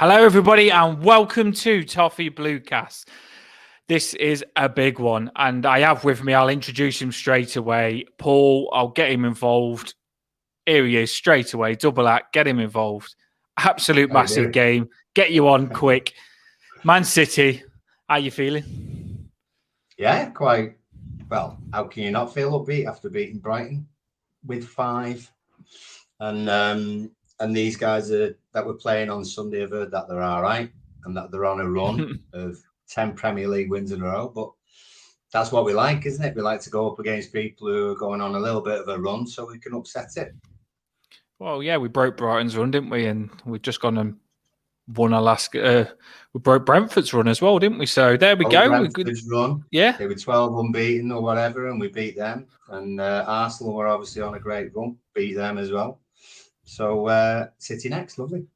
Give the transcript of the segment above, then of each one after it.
Hello, everybody, and welcome to Toffee Bluecast. This is a big one, and I have with me, I'll introduce him straight away. Paul, I'll get him involved. Here he is, straight away. Double act, get him involved. Absolute How you massive doing? game. Get you on quick. Man City, how you feeling? Yeah, quite well. How can you not feel upbeat after beating Brighton with 5? And these guys that were playing on Sunday have heard that they're all right and that they're on a run of 10 Premier League wins in a row. But that's what we like, isn't it? We like to go up against people who are going on a little bit of a run so we can upset it. Well, yeah, we broke Brighton's run, didn't we? And we've just gone and won our last. We broke Brentford's run as well, didn't we? So there we go. Brentford's run. Yeah. They were 12 unbeaten or whatever, and we beat them. And Arsenal were obviously on a great run, beat them as well. So City next, lovely.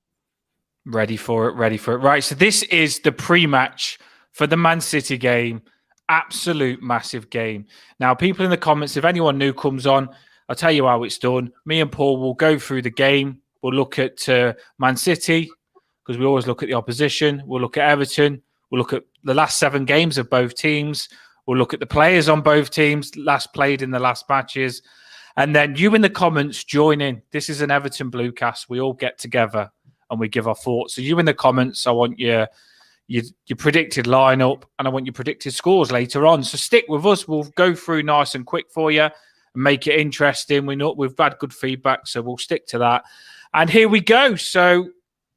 Ready for it. Right, so this is the pre-match for the Man City game. Absolute massive game. Now, people in the comments, if anyone new comes on, I'll tell you how it's done. Me and Paul will go through the game. We'll look at Man City, because we always look at the opposition. We'll look at Everton. We'll look at the last 7 games of both teams. We'll look at the players on both teams, last played in the last matches. And then you in the comments join in. This is an Everton Bluecast. We all get together and we give our thoughts. So you in the comments, I want your predicted lineup and I want your predicted scores later on. So stick with us. We'll go through nice and quick for you and make it interesting. We know we've had good feedback, so we'll stick to that. And here we go. So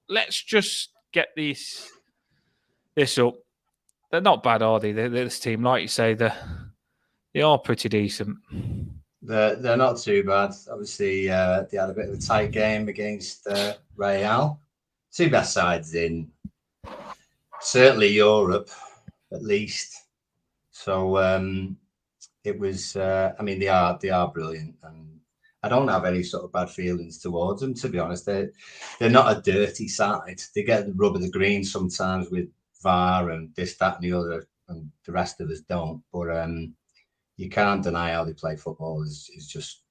let's just get this up. They're not bad, are they? This team, like you say, they are pretty decent. They're not too bad. Obviously, they had a bit of a tight game against Real. 2 best sides in certainly Europe, at least. So it was. I mean, they are brilliant, and I don't have any sort of bad feelings towards them. To be honest, they're not a dirty side. They get the rub of the green sometimes with VAR and this, that, and the other, and the rest of us don't. But you can't deny how they play football is just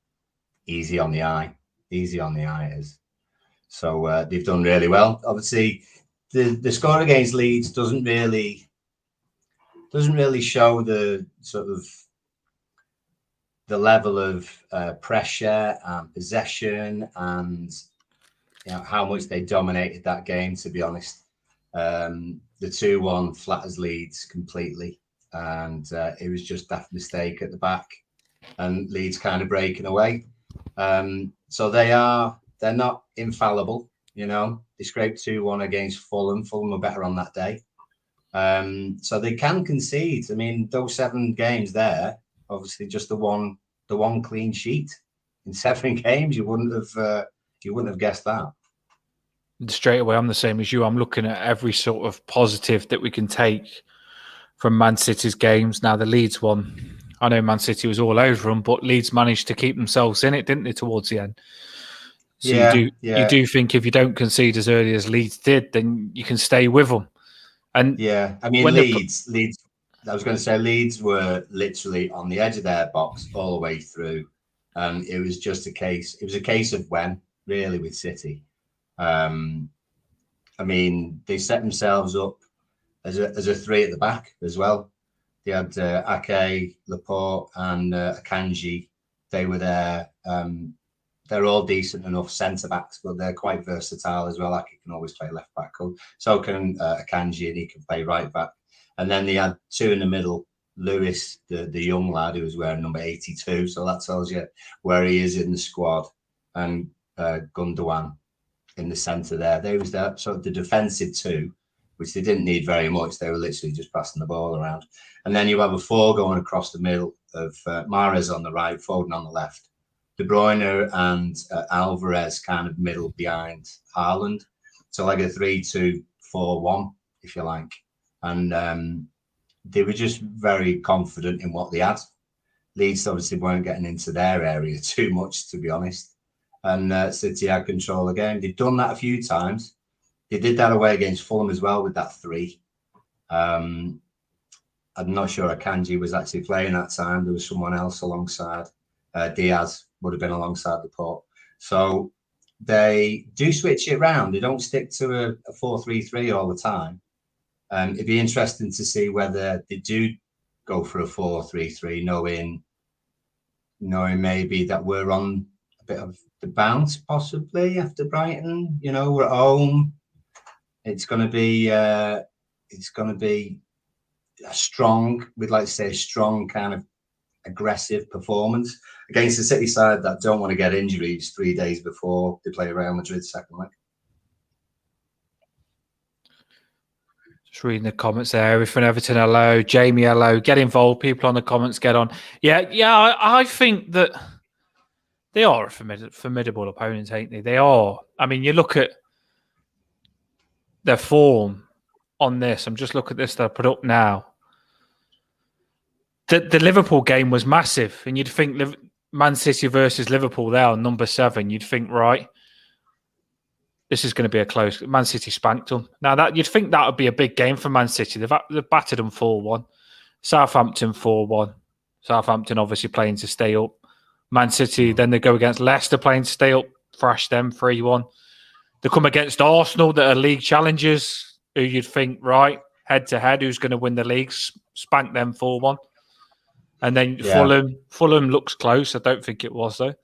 easy on the eye. Easy on the eye it is. So they've done really well. Obviously, the score against Leeds doesn't really show the sort of the level of pressure and possession and how much they dominated that game. To be honest, the 2-1 flatters Leeds completely. And it was just that mistake at the back and Leeds kind of breaking away. So they're not infallible, They scraped 2-1 against Fulham. Fulham were better on that day. So they can concede. I mean, those 7 games there, obviously just the one clean sheet in 7 games. You wouldn't have guessed that. Straight away, I'm the same as you. I'm looking at every sort of positive that we can take from Man City's games. Now, the Leeds one, I know Man City was all over them, but Leeds managed to keep themselves in it, didn't they, towards the end? So you do think if you don't concede as early as Leeds did, then you can stay with them. And yeah, I mean, Leeds. I was going to say Leeds were literally on the edge of their box all the way through, and it was just a case. It was a case of when, really, with City. I mean, they set themselves up as a 3 at the back as well. They had Ake, Laporte, and Akanji. They were there. They're all decent enough centre backs, but they're quite versatile as well. Ake can always play left back. So can Akanji, and he can play right back. And then they had 2 in the middle. Lewis, the young lad who was wearing number 82. So that tells you where he is in the squad. And Gundogan in the centre there. They was there. So the defensive 2, which they didn't need very much. They were literally just passing the ball around. And then you have a 4 going across the middle of Mahrez on the right, Foden on the left. De Bruyne and Alvarez kind of middle behind Haaland. So like a 3-2-4-1, if you like. And they were just very confident in what they had. Leeds obviously weren't getting into their area too much, to be honest. And City had control of the game. They've done that a few times. They did that away against Fulham as well with that 3. I'm not sure Akanji was actually playing that time. There was someone else alongside. Diaz would have been alongside Laporte. So they do switch it around. They don't stick to a 4-3-3 all the time. It'd be interesting to see whether they do go for a 4-3-3, knowing maybe that we're on a bit of the bounce possibly after Brighton. We're at home. It's going to be a strong, we'd like to say a strong kind of aggressive performance against the City side that don't want to get injuries 3 days before they play Real Madrid second leg. Just reading the comments there. Everything Everton, hello. Jamie, hello. Get involved. People on the comments, get on. Yeah. I think that they are a formidable opponent, ain't they? They are. I mean, you look at their form on this. I'm just looking at this that I put up now. The Liverpool game was massive, and you'd think Man City versus Liverpool there on number 7. You'd think, right, this is going to be a close. Man City spanked them. Now that you'd think that would be a big game for Man City. They've battered them 4-1. Southampton 4-1. Southampton obviously playing to stay up. Man City, then they go against Leicester playing to stay up, thrash them 3-1. They come against Arsenal that are league challengers, who you'd think, right, head to head, who's going to win the league, spank them 4-1. And then Fulham looks close. I don't think it was, though.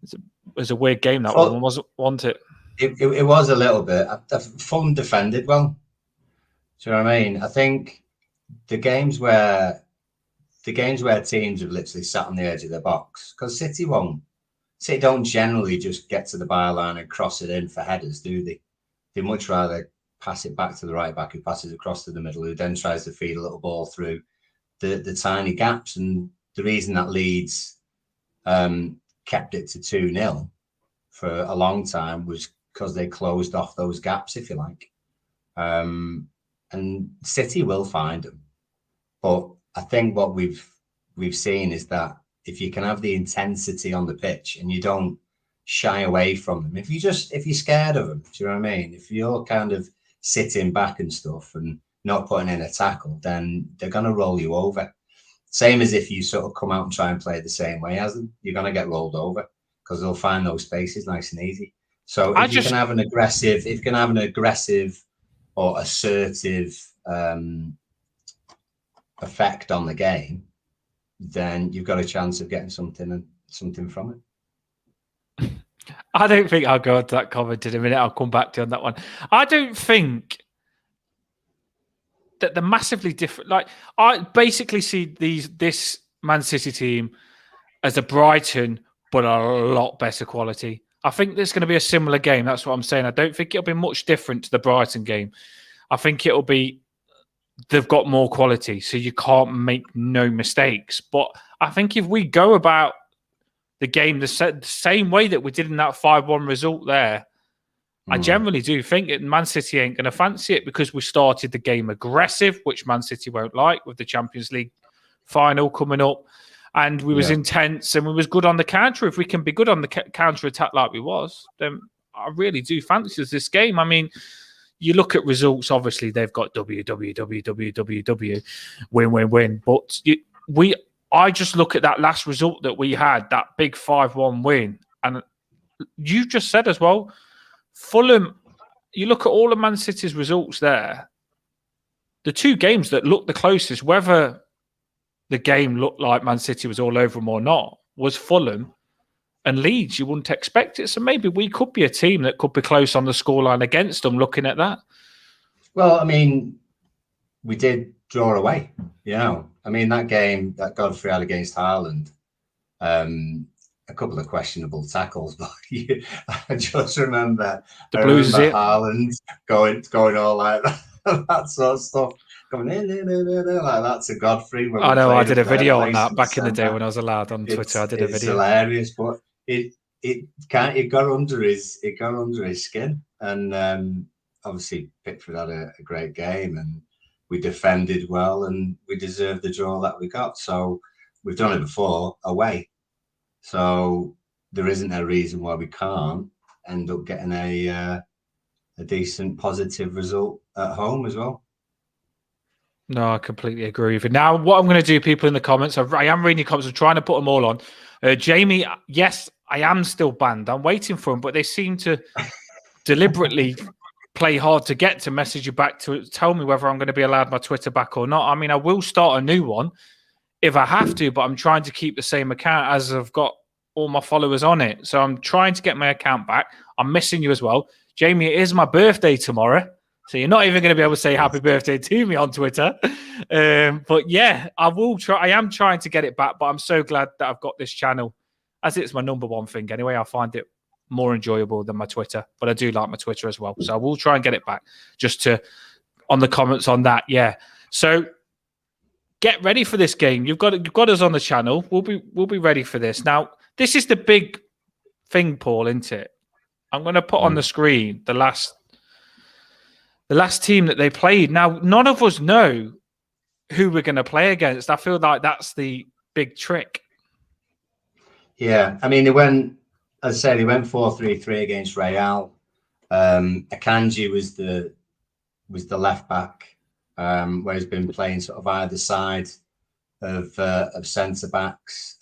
It was a weird game, that one, wasn't it? It was a little bit. Fulham defended well. Do you know what I mean? I think the games where teams have literally sat on the edge of the box, because City don't generally just get to the byline and cross it in for headers, do they? They much rather pass it back to the right back, who passes across to the middle, who then tries to feed a little ball through the tiny gaps. And the reason that Leeds kept it to 2-0 for a long time was because they closed off those gaps, if you like. And City will find them. But I think what we've seen is that if you can have the intensity on the pitch and you don't shy away from them, if you're scared of them, do you know what I mean? If you're kind of sitting back and stuff and not putting in a tackle, then they're going to roll you over. Same as if you sort of come out and try and play the same way as them, you're going to get rolled over because they'll find those spaces nice and easy. So if you can have an aggressive or assertive effect on the game, then you've got a chance of getting something from it. I don't think I'll go into that comment in a minute. I'll come back to you on that one. I don't think that they're massively different. Like, I basically see this Man City team as a Brighton, but a lot better quality. I think there's going to be a similar game. That's what I'm saying. I don't think it'll be much different to the Brighton game. I think it'll be, they've got more quality, so you can't make no mistakes. But I think if we go about the game the same way that we did in that 5-1 result there, I generally do think that Man City ain't going to fancy it, because we started the game aggressive, which Man City won't like, with the Champions League final coming up. And we was intense, and we was good on the counter. If we can be good on the counter attack like we was, then I really do fancy this game. I mean, you look at results, obviously they've got win. But I just look at that last result that we had, that big 5-1 win. And you just said as well, Fulham, you look at all of Man City's results there, the two games that looked the closest, whether the game looked like Man City was all over them or not, was Fulham and Leeds. You wouldn't expect it. So maybe we could be a team that could be close on the scoreline against them, looking at that. Well, I mean, we did draw away, you know. I mean, that game that Godfrey had against Haaland, a couple of questionable tackles, but I just remember Haaland going all like that, that sort of stuff, going like that to Godfrey. I know, I did a video on that back in the day when I was allowed on Twitter. I did a video. It's hilarious, but it got under his skin, and obviously Pickford had a great game, and we defended well, and we deserved the draw that we got. So we've done it before away. So there isn't a reason why we can't end up getting a decent positive result at home as well. No, I completely agree with you. Now, what I'm going to do, people in the comments, I am reading your comments. I'm trying to put them all on. Jamie, yes, I am still banned. I'm waiting for them, but they seem to deliberately play hard to get to message you back to tell me whether I'm going to be allowed my Twitter back or not. I mean, I will start a new one if I have to, but I'm trying to keep the same account as I've got all my followers on it. So I'm trying to get my account back. I'm missing you as well. Jamie, it is my birthday tomorrow. So you're not even going to be able to say happy birthday to me on Twitter. But yeah, I will try. I am trying to get it back, but I'm so glad that I've got this channel as it's my number one thing anyway. I find it more enjoyable than my Twitter, but I do like my Twitter as well. So I will try and get it back just to on the comments on that. Yeah. So get ready for this game. You've got us on the channel. We'll be ready for this. Now, this is the big thing, Paul, isn't it? I'm going to put on the screen the last team that they played. Now, none of us know who we're going to play against. I feel like that's the big trick. Yeah, I mean, they went 4-3-3 against Real. Akanji was the left back, where he's been playing sort of either side of centre backs.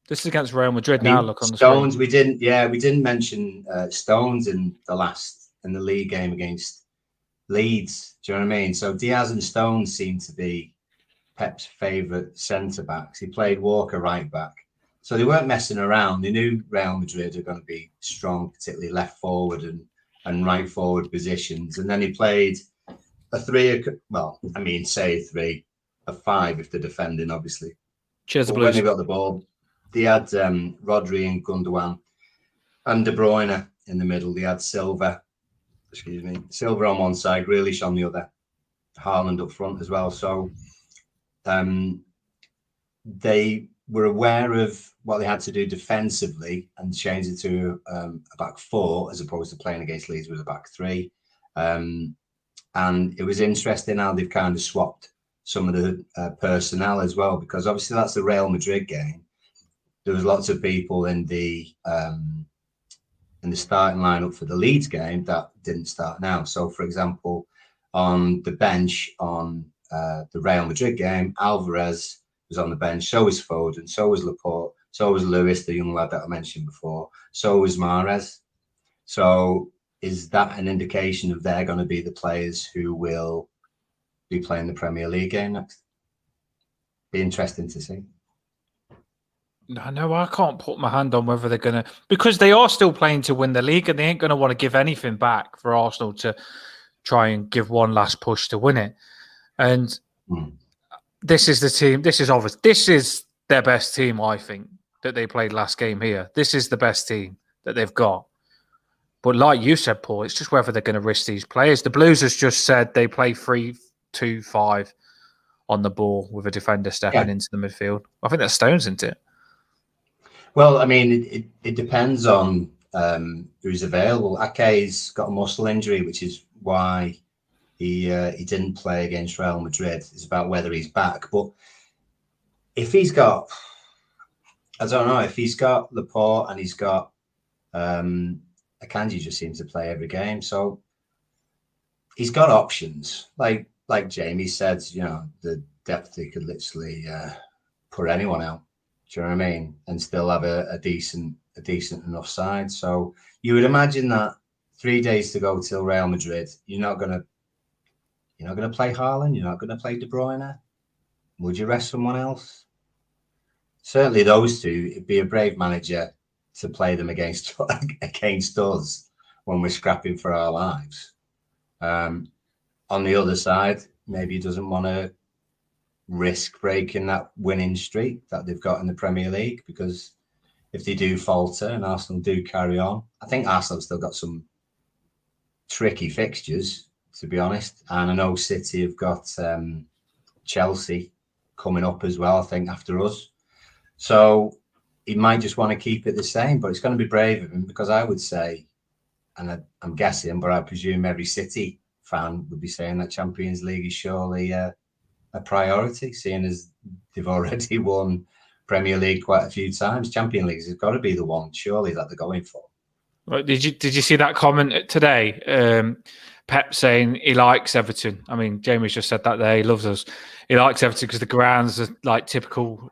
This is against Real Madrid. Now look on the Stones. screen. We didn't mention Stones in the league game against Leeds. Do you know what I mean? So Diaz and Stones seem to be Pep's favourite centre backs. He played Walker right back. So they weren't messing around. They knew Real Madrid are going to be strong, particularly left forward and right forward positions. And then he played a 3, well, I mean, say 3, a 5 if they're defending, obviously. Cheers, but when they got the ball, they had Rodri and Gundogan and De Bruyne in the middle. They had Silva on one side, Grealish on the other, Haaland up front as well. So they were aware of what they had to do defensively and changed it to a back 4 as opposed to playing against Leeds with a back 3. And it was interesting how they've kind of swapped some of the personnel as well, because obviously that's the Real Madrid game. There was lots of people in the starting lineup for the Leeds game that didn't start now. So, for example, on the bench on the Real Madrid game, Alvarez was on the bench. So was Foden. So was Laporte. So was Lewis, the young lad that I mentioned before. So was Mahrez. So is that an indication of they're going to be the players who will be playing the Premier League game next? Be interesting to see. No, I can't put my hand on whether they're going to, because they are still playing to win the league and they ain't going to want to give anything back for Arsenal to try and give one last push to win it. And this is the team. This is obvious. This is their best team, I think, that they played last game here. This is the best team that they've got. But like you said, Paul, it's just whether they're going to risk these players. The Blues has just said they play 3-2-5 on the ball with a defender stepping into the midfield. I think that's Stones, isn't it? Well, I mean, it depends on who's available. Ake's got a muscle injury, which is why he didn't play against Real Madrid. It's about whether he's back. But if he's got, I don't know, if he's got Laporte and he's got Akanji just seems to play every game. So he's got options. Like Jamie said, you know, the depth, he could literally put anyone out. Do you know what I mean? And still have a decent enough side. So you would imagine that 3 days to go till Real Madrid, you're not gonna play Haaland, you're not gonna play De Bruyne. Would you rest someone else? Certainly those two. It'd be a brave manager to play them against us when we're scrapping for our lives. On the other side, maybe he doesn't want to risk breaking that winning streak that they've got in the Premier League, because if they do falter and Arsenal do carry on, I think Arsenal have still got some tricky fixtures, to be honest. And I know City have got Chelsea coming up as well, I think, after us. So he might just want to keep it the same, but it's going to be brave of him, because I would say, and I'm guessing, but I presume every City fan would be saying that Champions League is surely a priority, seeing as they've already won Premier League quite a few times. Champions League has got to be the one, surely, that they're going for. Right, did you see that comment today? Pep saying he likes Everton. I mean, Jamie's just said that there. He loves us. He likes Everton because the grounds are like typical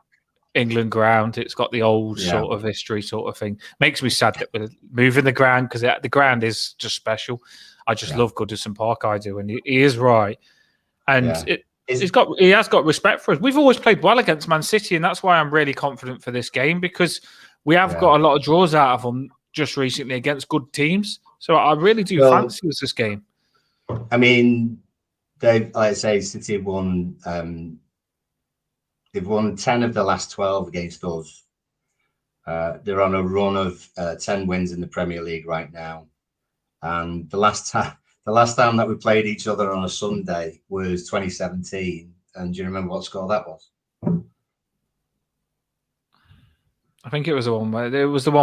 England ground. It's got the old sort of history sort of thing. Makes me sad that we're moving the ground because the ground is just special. I just love Goodison Park. I do, and he is right. And he has got respect for us. We've always played well against Man City, and that's why I'm really confident for this game because we have got a lot of draws out of them just recently against good teams. So I really do fancy us this game. I mean, like I say, City have won. They've won 10 of the last 12 against us. They're on a run of 10 wins in the Premier League right now. And the last time that we played each other on a Sunday was 2017. And do you remember what score that was? I think it was the one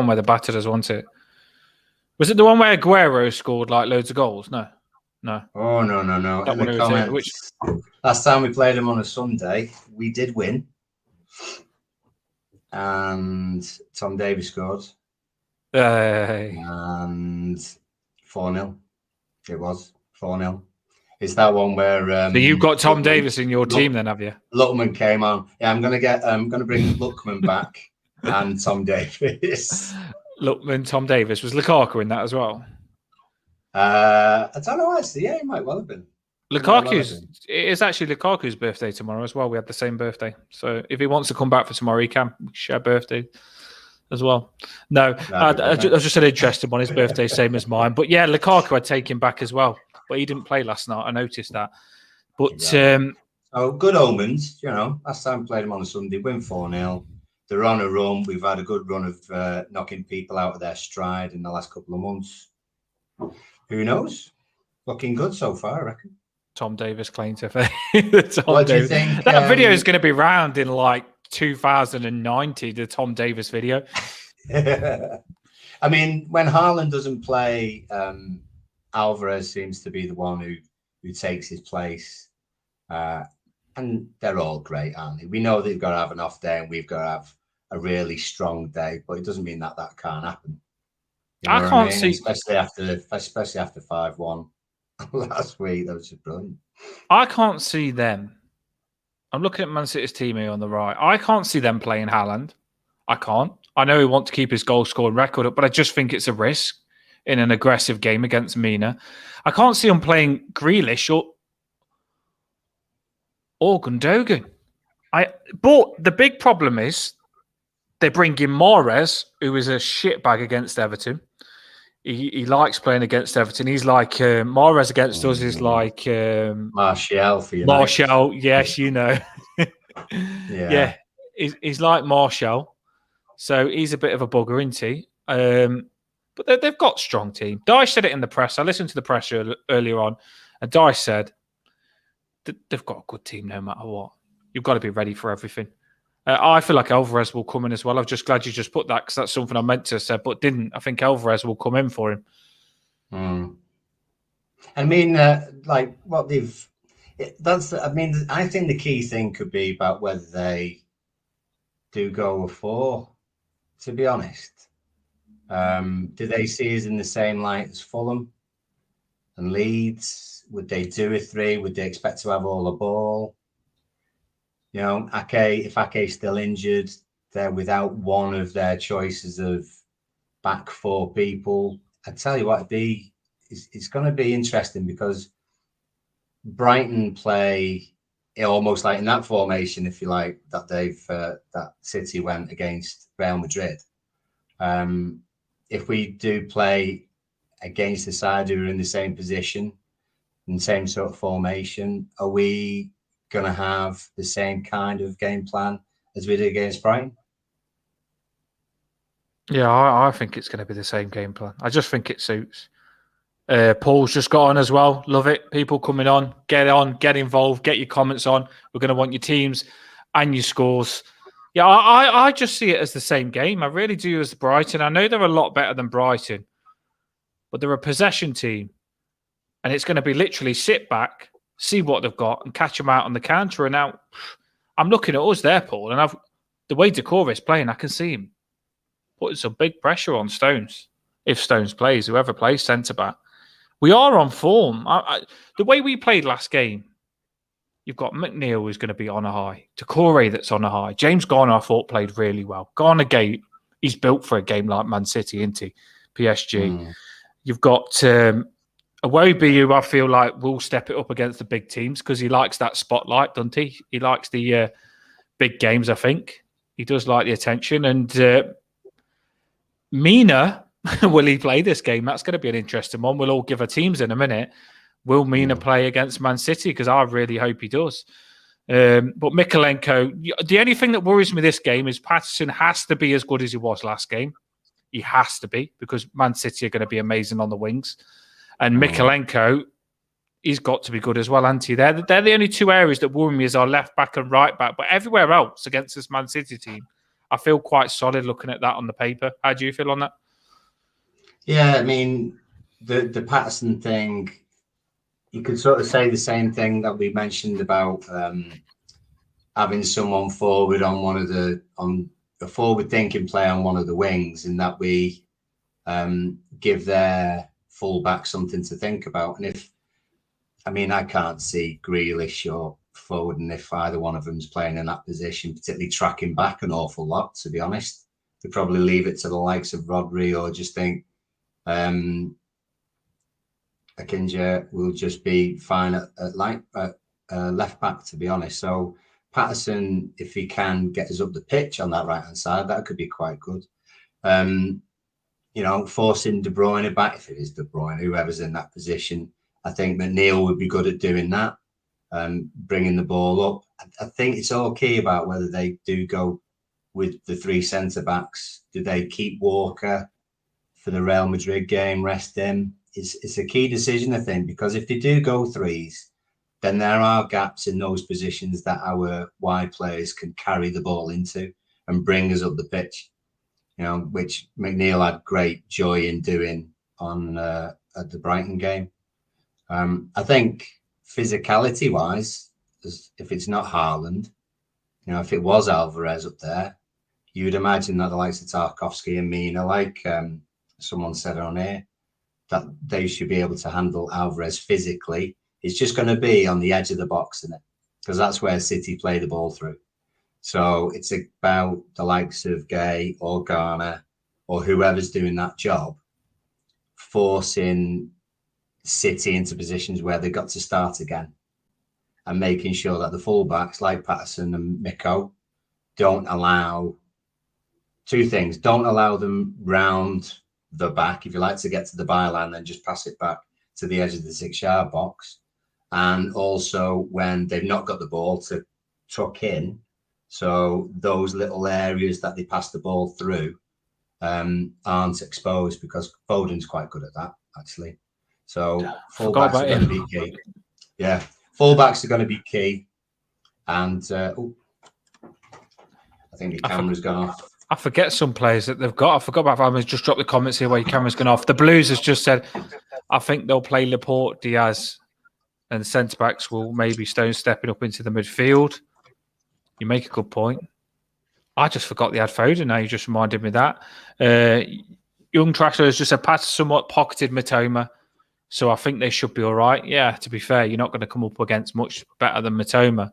where they battered us, wasn't it? Was it the one where Aguero scored like loads of goals? No. Oh no! In the comments, last time we played them on a Sunday, we did win, and Tom Davies scored, and 4-0. It was 4-0. It's that one where. So you've got Tom Davies in your team, then, have you? Luckman came on. Yeah, I'm gonna bring Luckman back and Tom Davies. Luckman, Tom Davies. Was Lukaku in that as well? I don't know actually. Yeah, he might well have been. It's actually Lukaku's birthday tomorrow as well. We had the same birthday, so if he wants to come back for tomorrow, he can share birthday as well. No, I just an interesting one. His birthday same as mine, but yeah, Lukaku I'd take him back as well. But he didn't play last night. I noticed that. But good omens. Last time we played him on a Sunday, win 4-0. They're on a run. We've had a good run of knocking people out of their stride in the last couple of months. Who knows? Looking good so far, I reckon. Tom Davies claimed to What do you think? That video is going to be round in like 2090, the Tom Davies video. I mean, when Haaland doesn't play, Alvarez seems to be the one who takes his place. And they're all great, aren't they? We know they've got to have an off day and we've got to have a really strong day, but it doesn't mean that can't happen. I can't see, especially after 5-1 last week. That was just brilliant. I can't see them. I'm looking at Man City's team here on the right. I can't see them playing Haaland. I can't. I know he wants to keep his goal scoring record up, but I just think it's a risk in an aggressive game against Mina. I can't see him playing Grealish or Gundogan. But the big problem is they bring in Mahrez, who is a shitbag against Everton. He likes playing against Everton. He's like Mahrez against us is like Martial for you. Martial, yes, you know. Yeah. He's like Martial. So he's a bit of a bugger, isn't he? But they've got a strong team. Dice said it in the press. I listened to the press earlier on, and Dice said they've got a good team no matter what. You've got to be ready for everything. I feel like Alvarez will come in as well. I'm just glad you just put that because that's something I meant to have said but didn't. I think Alvarez will come in for him. I mean, like what they've... I think the key thing could be about whether they do go with 4, to be honest. Do they see us in the same light as Fulham and Leeds? Would they do a 3? Would they expect to have all the ball? If Ake's still injured, they're without one of their choices of back 4 people. I tell you what, it's going to be interesting because Brighton play almost like in that formation, if you like, that that City went against Real Madrid. If we do play against the side who are in the same position, in the same sort of formation, are we going to have the same kind of game plan as we did against Brighton? Yeah, I think it's going to be the same game plan. I just think it suits. Paul's just got on as well. Love it. People coming on, get involved, get your comments on. We're going to want your teams and your scores. Yeah, I just see it as the same game. I really do as Brighton. I know they're a lot better than Brighton, but they're a possession team. And it's going to be literally sit back, see what they've got, and catch them out on the counter. And now I'm looking at us there, Paul, and the way Decore is playing, I can see him putting some big pressure on Stones. If Stones plays, whoever plays centre-back. We are on form. The way we played last game, You've got McNeil, who's going to be on a high. Takore, that's on a high. James Garner, I thought, played really well. Garner gate, he's built for a game like Man City, isn't he? PSG. You've got Iwobi, who I feel like will step it up against the big teams because he likes that spotlight, doesn't he? He likes the big games, I think. He does like the attention. And Mina, will he play this game? That's going to be an interesting one. We'll all give our teams in a minute. Will Mina play against Man City? Because I really hope he does. But Mikalenko, the only thing that worries me this game is Patterson has to be as good as he was last game. He has to be because Man City are going to be amazing on the wings. And Mikalenko, he's got to be good as well, hasn't he? They're the only two areas that worry me is our left back and right back. But everywhere else against this Man City team, I feel quite solid looking at that on the paper. How do you feel on that? Yeah, I mean, the Patterson thing, you could sort of say the same thing that we mentioned about having someone forward on a forward thinking play on one of the wings, and that we give their fullback something to think about. And I can't see Grealish or Foden if either one of them's playing in that position, particularly tracking back an awful lot, to be honest. They'd probably leave it to the likes of Rodri or just think Akinja will just be fine at left back, to be honest. So Patterson, if he can get us up the pitch on that right-hand side, that could be quite good. Forcing De Bruyne back, if it is De Bruyne, whoever's in that position, I think McNeil would be good at doing that, bringing the ball up. I think it's all key about whether they do go with the three centre-backs. Do they keep Walker for the Real Madrid game, rest him? It's a key decision, I think, because if they do go threes, then there are gaps in those positions that our wide players can carry the ball into and bring us up the pitch, which McNeil had great joy in doing at the Brighton game. I think physicality-wise, if it's not Haaland, if it was Alvarez up there, you would imagine that the likes of Tarkowski and Mina, like someone said on here, that they should be able to handle Alvarez physically. It's just going to be on the edge of the box, isn't it? Because that's where City play the ball through. So it's about the likes of Gay or Garner or whoever's doing that job, forcing City into positions where they've got to start again and making sure that the fullbacks like Patterson and Miko don't allow two things. Don't allow them round the back, if you like, to get to the byline, then just pass it back to the edge of the 6-yard box. And also when they've not got the ball, to tuck in. So those little areas that they pass the ball through aren't exposed, because Foden's quite good at that, actually. So fullbacks are going to be key. Yeah, fullbacks are going to be key. And I think the camera's gone off. I forget some players that they've got. I forgot about them. Just drop the comments here where your camera's gone off. The Blues has just said, I think they'll play Laporte, Diaz, and the centre-backs will maybe Stone stepping up into the midfield. You make a good point. I just forgot they had Foden. Now you just reminded me that. Young Trasher has just said, Pat somewhat pocketed Matoma, so I think they should be all right. Yeah, to be fair, you're not going to come up against much better than Matoma.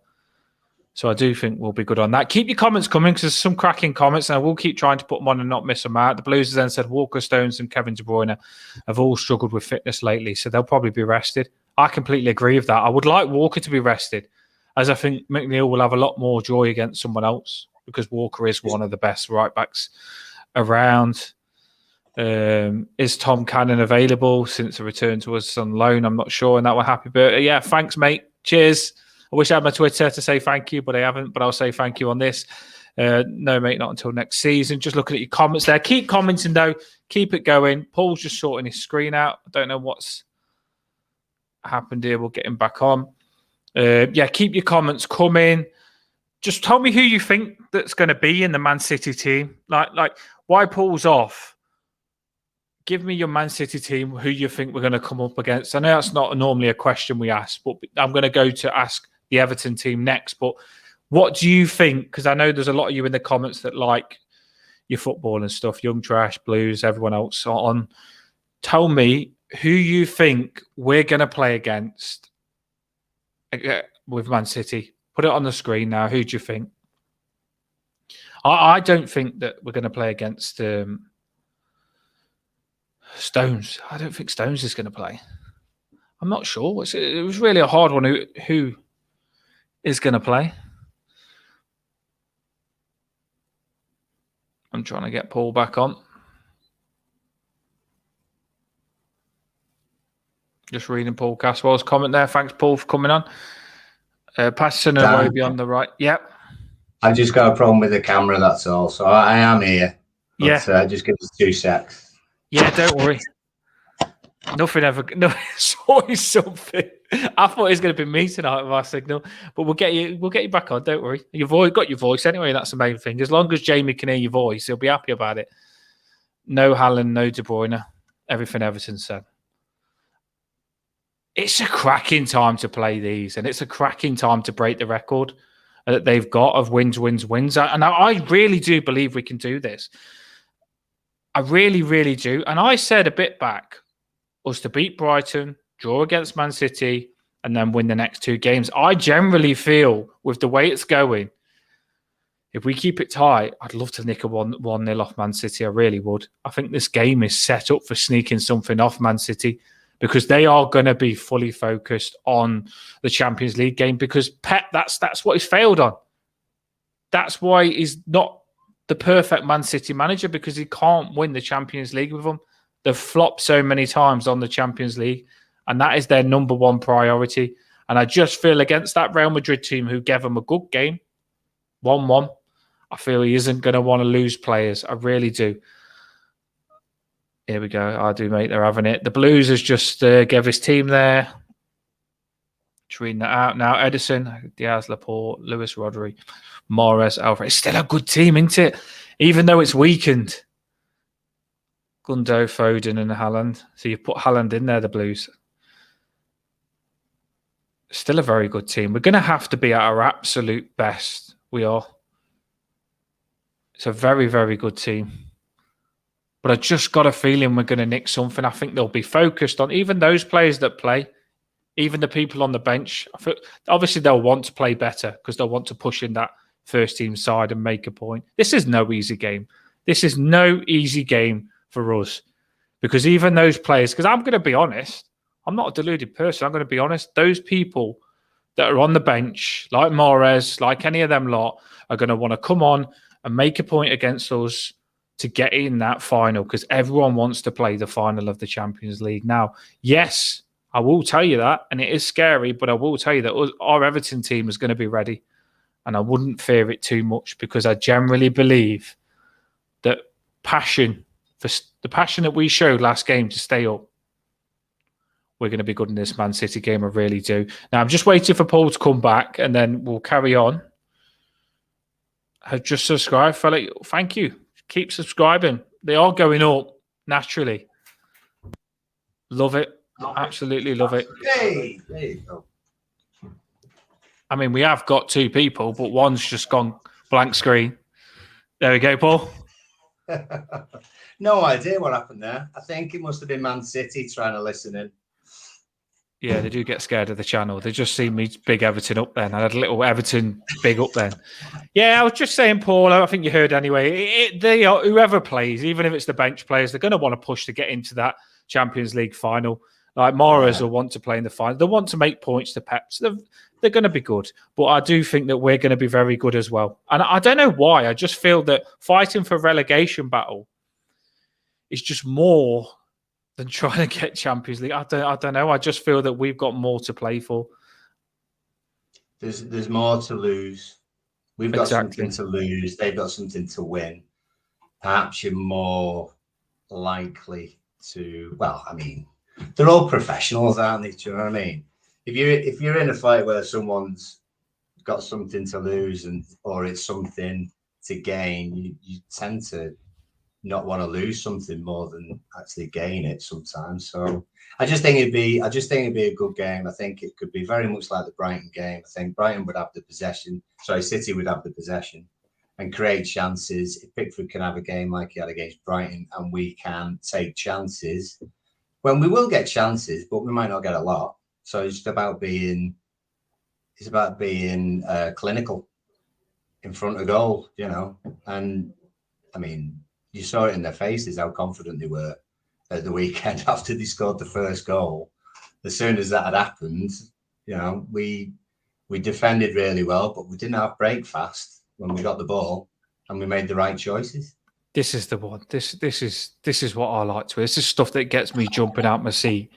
So I do think we'll be good on that. Keep your comments coming, because there's some cracking comments, and I will keep trying to put them on and not miss them out. The Blues then said Walker, Stones and Kevin De Bruyne have all struggled with fitness lately, so they'll probably be rested. I completely agree with that. I would like Walker to be rested, as I think McNeil will have a lot more joy against someone else, because Walker is one of the best right-backs around. Is Tom Cannon available since the return to us on loan? I'm not sure, and that we're happy. But yeah, thanks, mate. Cheers. I wish I had my Twitter to say thank you, but I haven't. But I'll say thank you on this. No, mate, not until next season. Just looking at your comments there. Keep commenting, though. Keep it going. Paul's just sorting his screen out. I don't know what's happened here. We'll get him back on. Yeah, keep your comments coming. Just tell me who you think that's going to be in the Man City team. Like why Paul's off. Give me your Man City team, who you think we're going to come up against. I know that's not normally a question we ask, but I'm going to go to ask the Everton team next. But what do you think? Because I know there's a lot of you in the comments that like your football and stuff, Young Trash, Blues, everyone else on. Tell me who you think we're going to play against with Man City. Put it on the screen now. Who do you think? I don't think that we're going to play against Stones. I don't think Stones is going to play. I'm not sure. It was really a hard one. Who is going to play? I'm trying to get Paul back on. Just reading Paul Caswell's comment there. Thanks, Paul, for coming on. Patterson and Wobie on the right. Yep. I've just got a problem with the camera, that's all. So I am here. But, yeah. Just give us 2 secs. Yeah, don't worry. Nothing ever. No, it's always something. I thought it was going to be me tonight with our signal, but we'll get you back on. Don't worry. You've always got your voice anyway. That's the main thing. As long as Jamie can hear your voice, he'll be happy about it. No Haaland, no De Bruyne. Everything Everton said. It's a cracking time to play these, and it's a cracking time to break the record that they've got of wins. And I really do believe we can do this. I really, really do. And I said a bit back, us to beat Brighton, draw against Man City, and then win the next 2 games. I generally feel, with the way it's going, if we keep it tight, I'd love to nick a 1-0 off Man City. I really would. I think this game is set up for sneaking something off Man City, because they are going to be fully focused on the Champions League game, because Pep, that's what he's failed on. That's why he's not the perfect Man City manager, because he can't win the Champions League with them. They've flopped so many times on the Champions League, and that is their number one priority. And I just feel against that Real Madrid team, who gave them a good game, 1-1, I feel he isn't going to want to lose players. I really do. Here we go. I do, mate. They're having it. The Blues has just gave his team there. Just reading that out now. Edison, Diaz, Laporte, Luis Rodri, Mahrez, Alvarez. It's still a good team, isn't it? Even though it's weakened. Gundo, Foden and Haaland. So you put Haaland in there, the Blues. Still a very good team. We're going to have to be at our absolute best. We are. It's a very, very good team. But I just got a feeling we're going to nick something. I think they'll be focused on even those players that play, even the people on the bench. Obviously, they'll want to play better because they'll want to push in that first team side and make a point. This is no easy game. This is no easy game for us, because even those players, because I'm going to be honest, I'm not a deluded person. I'm going to be honest. Those people that are on the bench, like Mahrez, like any of them lot, are going to want to come on and make a point against us to get in that final, because everyone wants to play the final of the Champions League. Now, yes, I will tell you that, and it is scary, but I will tell you that our Everton team is going to be ready, and I wouldn't fear it too much, because I generally believe that the passion that we showed last game to stay up, we're going to be good in this Man City game. I really do. Now, I'm just waiting for Paul to come back, and then we'll carry on. Have just subscribed, fella. Thank you. Keep subscribing. They are going up naturally. Love it. Absolutely love it. Hey, there you go. I mean, we have got 2 people, but one's just gone blank screen. There we go, Paul. No idea what happened there. I think it must have been Man City trying to listen in. Yeah, they do get scared of the channel. They just see me big Everton up then. I had a little Everton big up then. Yeah, I was just saying, Paul, I think you heard anyway. They are, whoever plays, even if it's the bench players, they're going to want to push to get into that Champions League final. Like Mahrez will want to play in the final. They want to make points to Pep. So they're going to be good. But I do think that we're going to be very good as well. And I don't know why. I just feel that fighting for relegation battle is just more than trying to get Champions League. I don't know. I just feel that we've got more to play for. There's more to lose. We've got something to lose. They've got something to win. Perhaps you're more likely to. Well, I mean, they're all professionals, aren't they? Do you know what I mean? If you're in a fight where someone's got something to lose or it's something to gain, you tend to not want to lose something more than actually gain it sometimes. So I just think it'd be a good game. I think it could be very much like the Brighton game. I think Brighton would have the possession. Sorry, City would have the possession and create chances. If Pickford can have a game like he had against Brighton, and we can take chances, when we will get chances, but we might not get a lot. So it's just about being it's about being clinical in front of goal, you know. And I mean, you saw it in their faces how confident they were at the weekend after they scored the first goal. As soon as that had happened, you know, we defended really well, but we didn't have break fast when we got the ball, and we made the right choices. This is the one. This is what I like to. This is stuff that gets me jumping out my seat.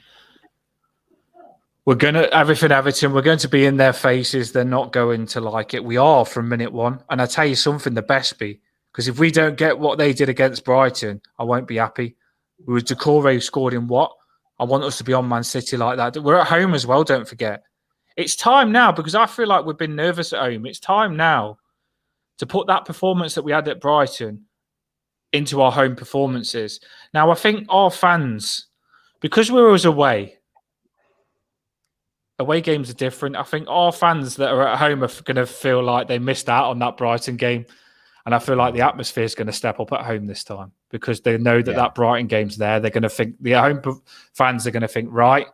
We're going to Everton. We're going to be in their faces. They're not going to like it. We are from minute one. And I tell you something, the best be, because if we don't get what they did against Brighton, I won't be happy. We were Decore scored in what? I want us to be on Man City like that. We're at home as well, don't forget. It's time now, because I feel like we've been nervous at home. It's time now to put that performance that we had at Brighton into our home performances. Now, I think our fans, because we were away games are different. I think our fans that are at home are going to feel like they missed out on that Brighton game. And I feel like the atmosphere is going to step up at home this time, because they know that that Brighton game's there. They're going to think, the home fans are going to think, right,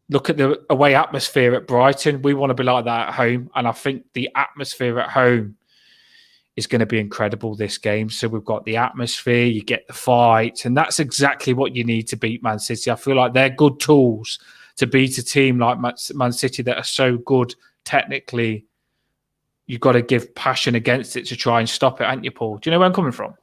look at the away atmosphere at Brighton. We want to be like that at home. And I think the atmosphere at home is going to be incredible this game. So we've got the atmosphere, you get the fight, and that's exactly what you need to beat Man City. I feel like they're good tools to beat a team like Man City that are so good technically. You've got to give passion against it to try and stop it, haven't you, Paul? Do you know where I'm coming from?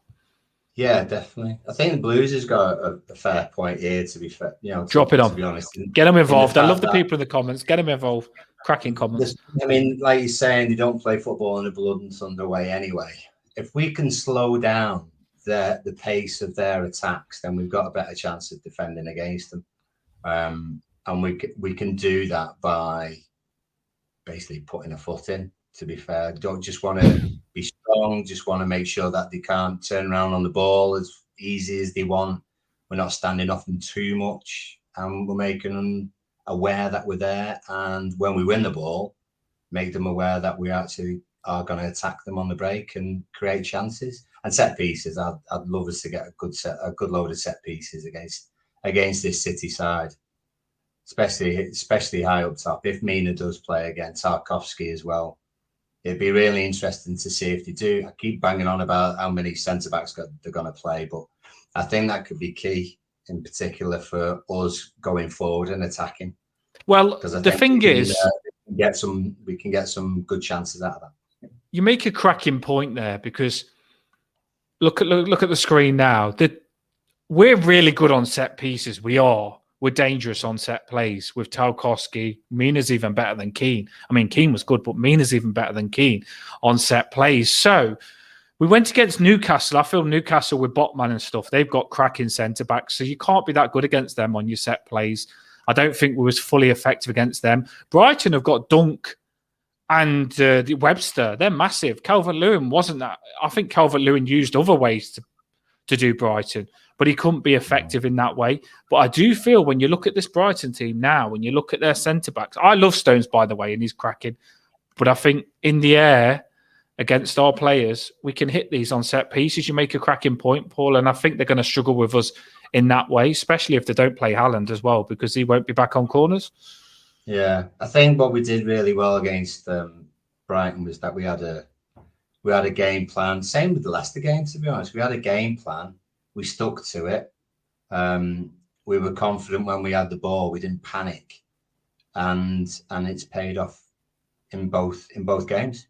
Yeah, definitely. I think the Blues has got a fair point here, to be fair. You know, drop it on. To be honest, get them involved. I love the people in the comments. Get them involved. Cracking comments. I mean, like you're saying, they don't play football in a blood and thunder way anyway. If we can slow down the pace of their attacks, then we've got a better chance of defending against them. And we can do that by basically putting a foot in. To be fair, don't just want to be strong. Just want to make sure that they can't turn around on the ball as easy as they want. We're not standing off them too much, and we're making them aware that we're there. And when we win the ball, make them aware that we actually are going to attack them on the break and create chances and set pieces. I'd love us to get a good load of set pieces against this City side, especially high up top. If Mina does play again, Tarkowski as well. It'd be really interesting to see if they do. I keep banging on about how many centre backs they're going to play, but I think that could be key in particular for us going forward and attacking. Well, the thing is, we can get some good chances out of that. You make a cracking point there, because look at the screen now. We're really good on set pieces. We're dangerous on set plays with Tarkowski. Mina's even better than Keane. I mean, Keane was good, but Mina's even better than Keane on set plays. So we went against Newcastle. I feel Newcastle with Botman and stuff, they've got cracking centre-backs, so you can't be that good against them on your set plays. I don't think we was fully effective against them. Brighton have got Dunk and Webster. They're massive. Calvert-Lewin wasn't that. I think Calvert-Lewin used other ways to do Brighton, but he couldn't be effective in that way. But I do feel when you look at this Brighton team now, when you look at their centre-backs, I love Stones, by the way, and he's cracking. But I think in the air, against our players, we can hit these on set pieces. You make a cracking point, Paul, and I think they're going to struggle with us in that way, especially if they don't play Haaland as well, because he won't be back on corners. Yeah, I think what we did really well against Brighton was that we had a game plan. Same with the Leicester game, to be honest. We had a game plan. We stuck to it. We were confident when we had the ball. We didn't panic, and it's paid off in both games.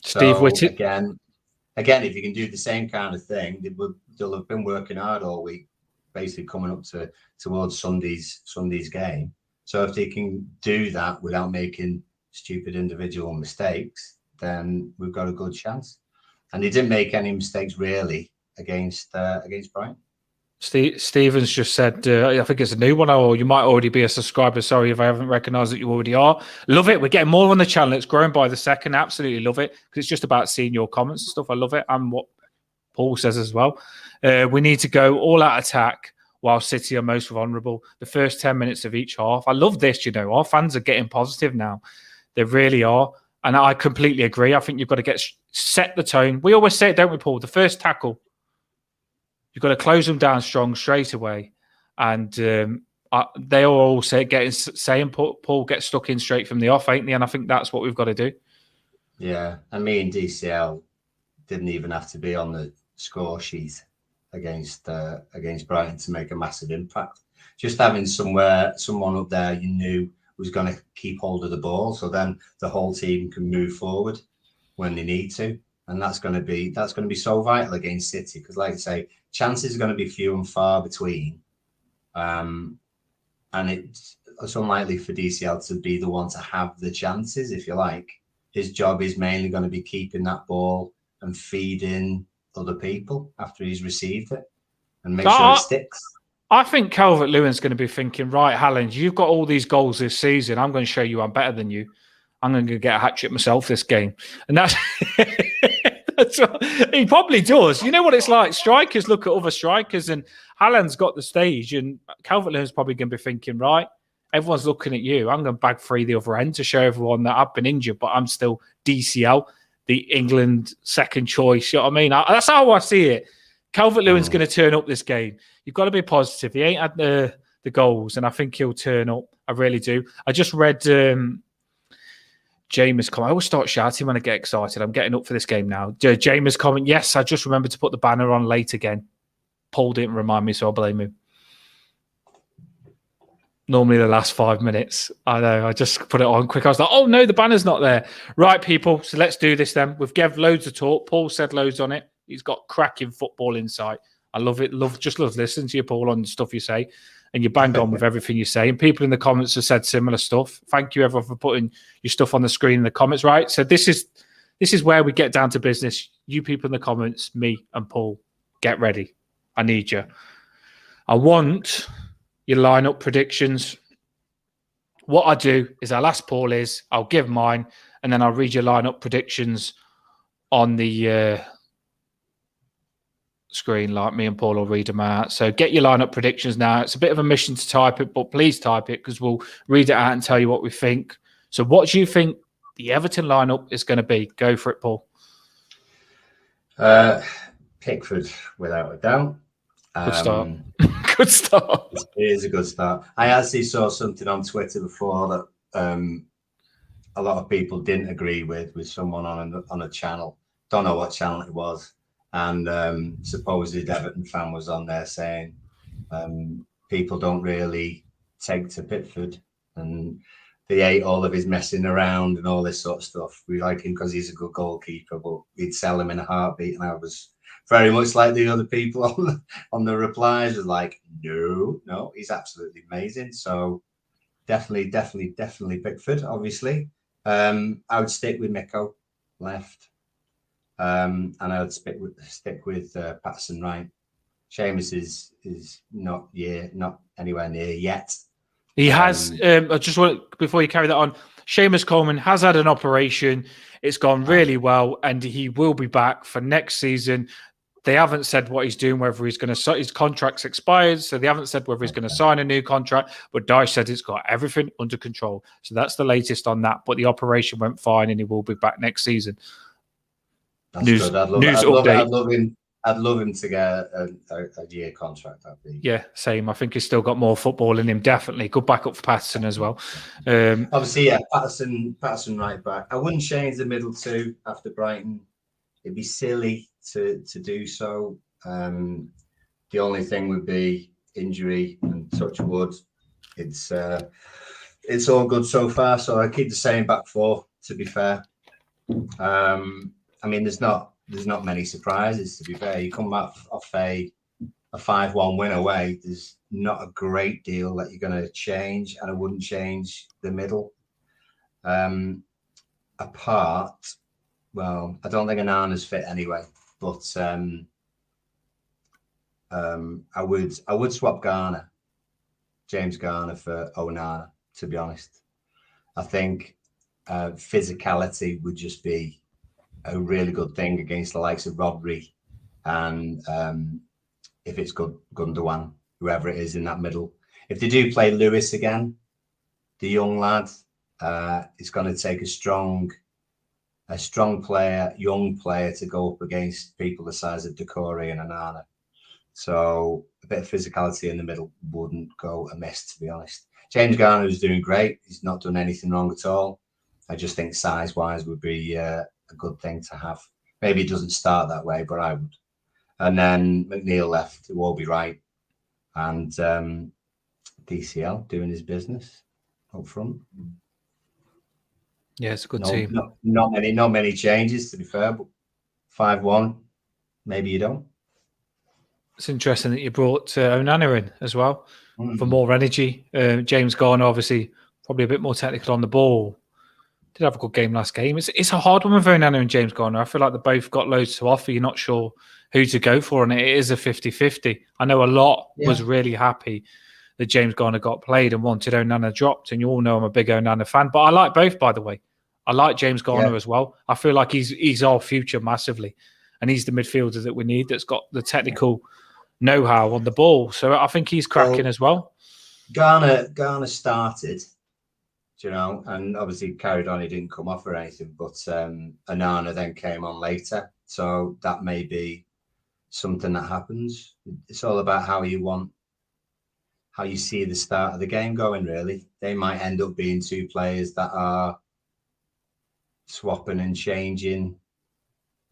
Steve Whitty again, if you can do the same kind of thing, they'll have been working hard all week, basically coming up towards Sunday's game. So if they can do that without making stupid individual mistakes, then we've got a good chance. And they didn't make any mistakes really against Brighton. Stevens just said, I think it's a new one, or you might already be a subscriber. Sorry if I haven't recognised that you already are. Love it. We're getting more on the channel. It's growing by the second. Absolutely love it, because it's just about seeing your comments and stuff. I love it. And what Paul says as well. We need to go all out attack while City are most vulnerable. The first 10 minutes of each half. I love this, Our fans are getting positive now. They really are. And I completely agree. I think you've got to set the tone. We always say it, don't we, Paul? The first tackle, you've got to close them down strong straight away. And they are all saying Paul gets stuck in straight from the off, ain't they? And I think that's what we've got to do. Yeah, and me and DCL didn't even have to be on the score sheet against Brighton to make a massive impact. Just having someone up there you knew was going to keep hold of the ball, so then the whole team can move forward when they need to, and that's going to be so vital against City, because, like I say, chances are going to be few and far between, and it's unlikely for DCL to be the one to have the chances, if you like. His job is mainly going to be keeping that ball and feeding other people after he's received it, and make sure it sticks. I think Calvert-Lewin's going to be thinking, right, Haaland, you've got all these goals this season. I'm going to show you I'm better than you. I'm going to get a hat-trick myself this game. And that's what he probably does. You know what it's like? Strikers look at other strikers, and Haaland's got the stage, and Calvert-Lewin's probably going to be thinking, right, everyone's looking at you. I'm going to bag free the other end to show everyone that I've been injured, but I'm still DCL, the England second choice. You know what I mean? That's how I see it. Calvert-Lewin's going to turn up this game. You've got to be positive. He ain't had the goals, and I think he'll turn up. I really do. I just read James' comment. I always start shouting when I get excited. I'm getting up for this game now. James' comment, yes, I just remembered to put the banner on late again. Paul didn't remind me, so I blame him. Normally the last 5 minutes. I know, I just put it on quick. I was like, oh no, the banner's not there. Right, people, so let's do this then. We've given loads of talk. Paul said loads on it. He's got cracking football insight. I love it. Love listening to you, Paul, on the stuff you say. And you bang on with everything you say. And people in the comments have said similar stuff. Thank you, everyone, for putting your stuff on the screen in the comments, right? So this is where we get down to business. You people in the comments, me and Paul, get ready. I need you. I want your lineup predictions. What I do is I'll ask Paul I'll give mine, and then I'll read your lineup predictions on the screen, like me and Paul will read them out. So get your lineup predictions now. It's a bit of a mission to type it, but please type it, because we'll read it out and tell you what we think. So what do you think the Everton lineup is going to be? Go for it, Paul. Pickford, without a doubt. Good start. Good start. It is a good start. I actually saw something on Twitter before that a lot of people didn't agree with someone on a channel. Don't know what channel it was. And supposedly Everton fan was on there saying people don't really take to Pickford, and they hate all of his messing around and all this sort of stuff. We like him because he's a good goalkeeper, but we'd sell him in a heartbeat. And I was very much like the other people on the replies, was like, no, he's absolutely amazing. So definitely Pickford, obviously. I would stick with Miko left. And I would stick with Patterson right. Seamus is not anywhere near yet. He has. I just want, before you carry that on, Seamus Coleman has had an operation. It's gone really well, and he will be back for next season. They haven't said what he's doing, whether he's going to, his contract's expired, so they haven't said whether he's going to sign a new contract, but Dyche said it's got everything under control. So that's the latest on that, but the operation went fine, and he will be back next season. That's good. I'd love him to get a year contract. Yeah, same. I think he's still got more football in him. Definitely good backup for Patterson as well. Obviously, yeah, Patterson right back. I wouldn't change the middle two after Brighton. It'd be silly to do so. The only thing would be injury, and touch wood. It's all good so far. So I keep the same back four. To be fair. I mean, there's not many surprises, to be fair. You come back off a 5-1 win away, there's not a great deal that you're going to change, and I wouldn't change the middle. Apart, well, I don't think Onana's fit anyway, but I would swap James Garner for Onana, to be honest. I think physicality would just be a really good thing against the likes of Rodri, and if it's Gundogan, whoever it is in that middle. If they do play Lewis again, the young lad, it's going to take a strong player, young player, to go up against people the size of Decore and Onana. So a bit of physicality in the middle wouldn't go amiss, to be honest. James Garner is doing great. He's not done anything wrong at all. I just think size-wise would be a good thing to have. Maybe it doesn't start that way, but I would. And then McNeil left, it will be right. And DCL doing his business up front. Yeah, it's a good team. Not many changes, to be fair, but 5-1, maybe you don't. It's interesting that you brought Onana in as well for more energy. James Garner, obviously, probably a bit more technical on the ball. Did have a good game last game. It's a hard one with Onana and James Garner. I feel like they both got loads to offer. You're not sure who to go for, and it is a 50-50. I know a lot was really happy that James Garner got played and wanted Onana dropped, and you all know I'm a big Onana fan. But I like both, by the way. I like James Garner as well. I feel like he's our future massively, and he's the midfielder that we need that's got the technical know-how on the ball. So I think he's cracking as well. Garner started, and obviously carried on. He didn't come off or anything, but Onana then came on later. So that may be something that happens. It's all about how you see the start of the game going, really. They might end up being two players that are swapping and changing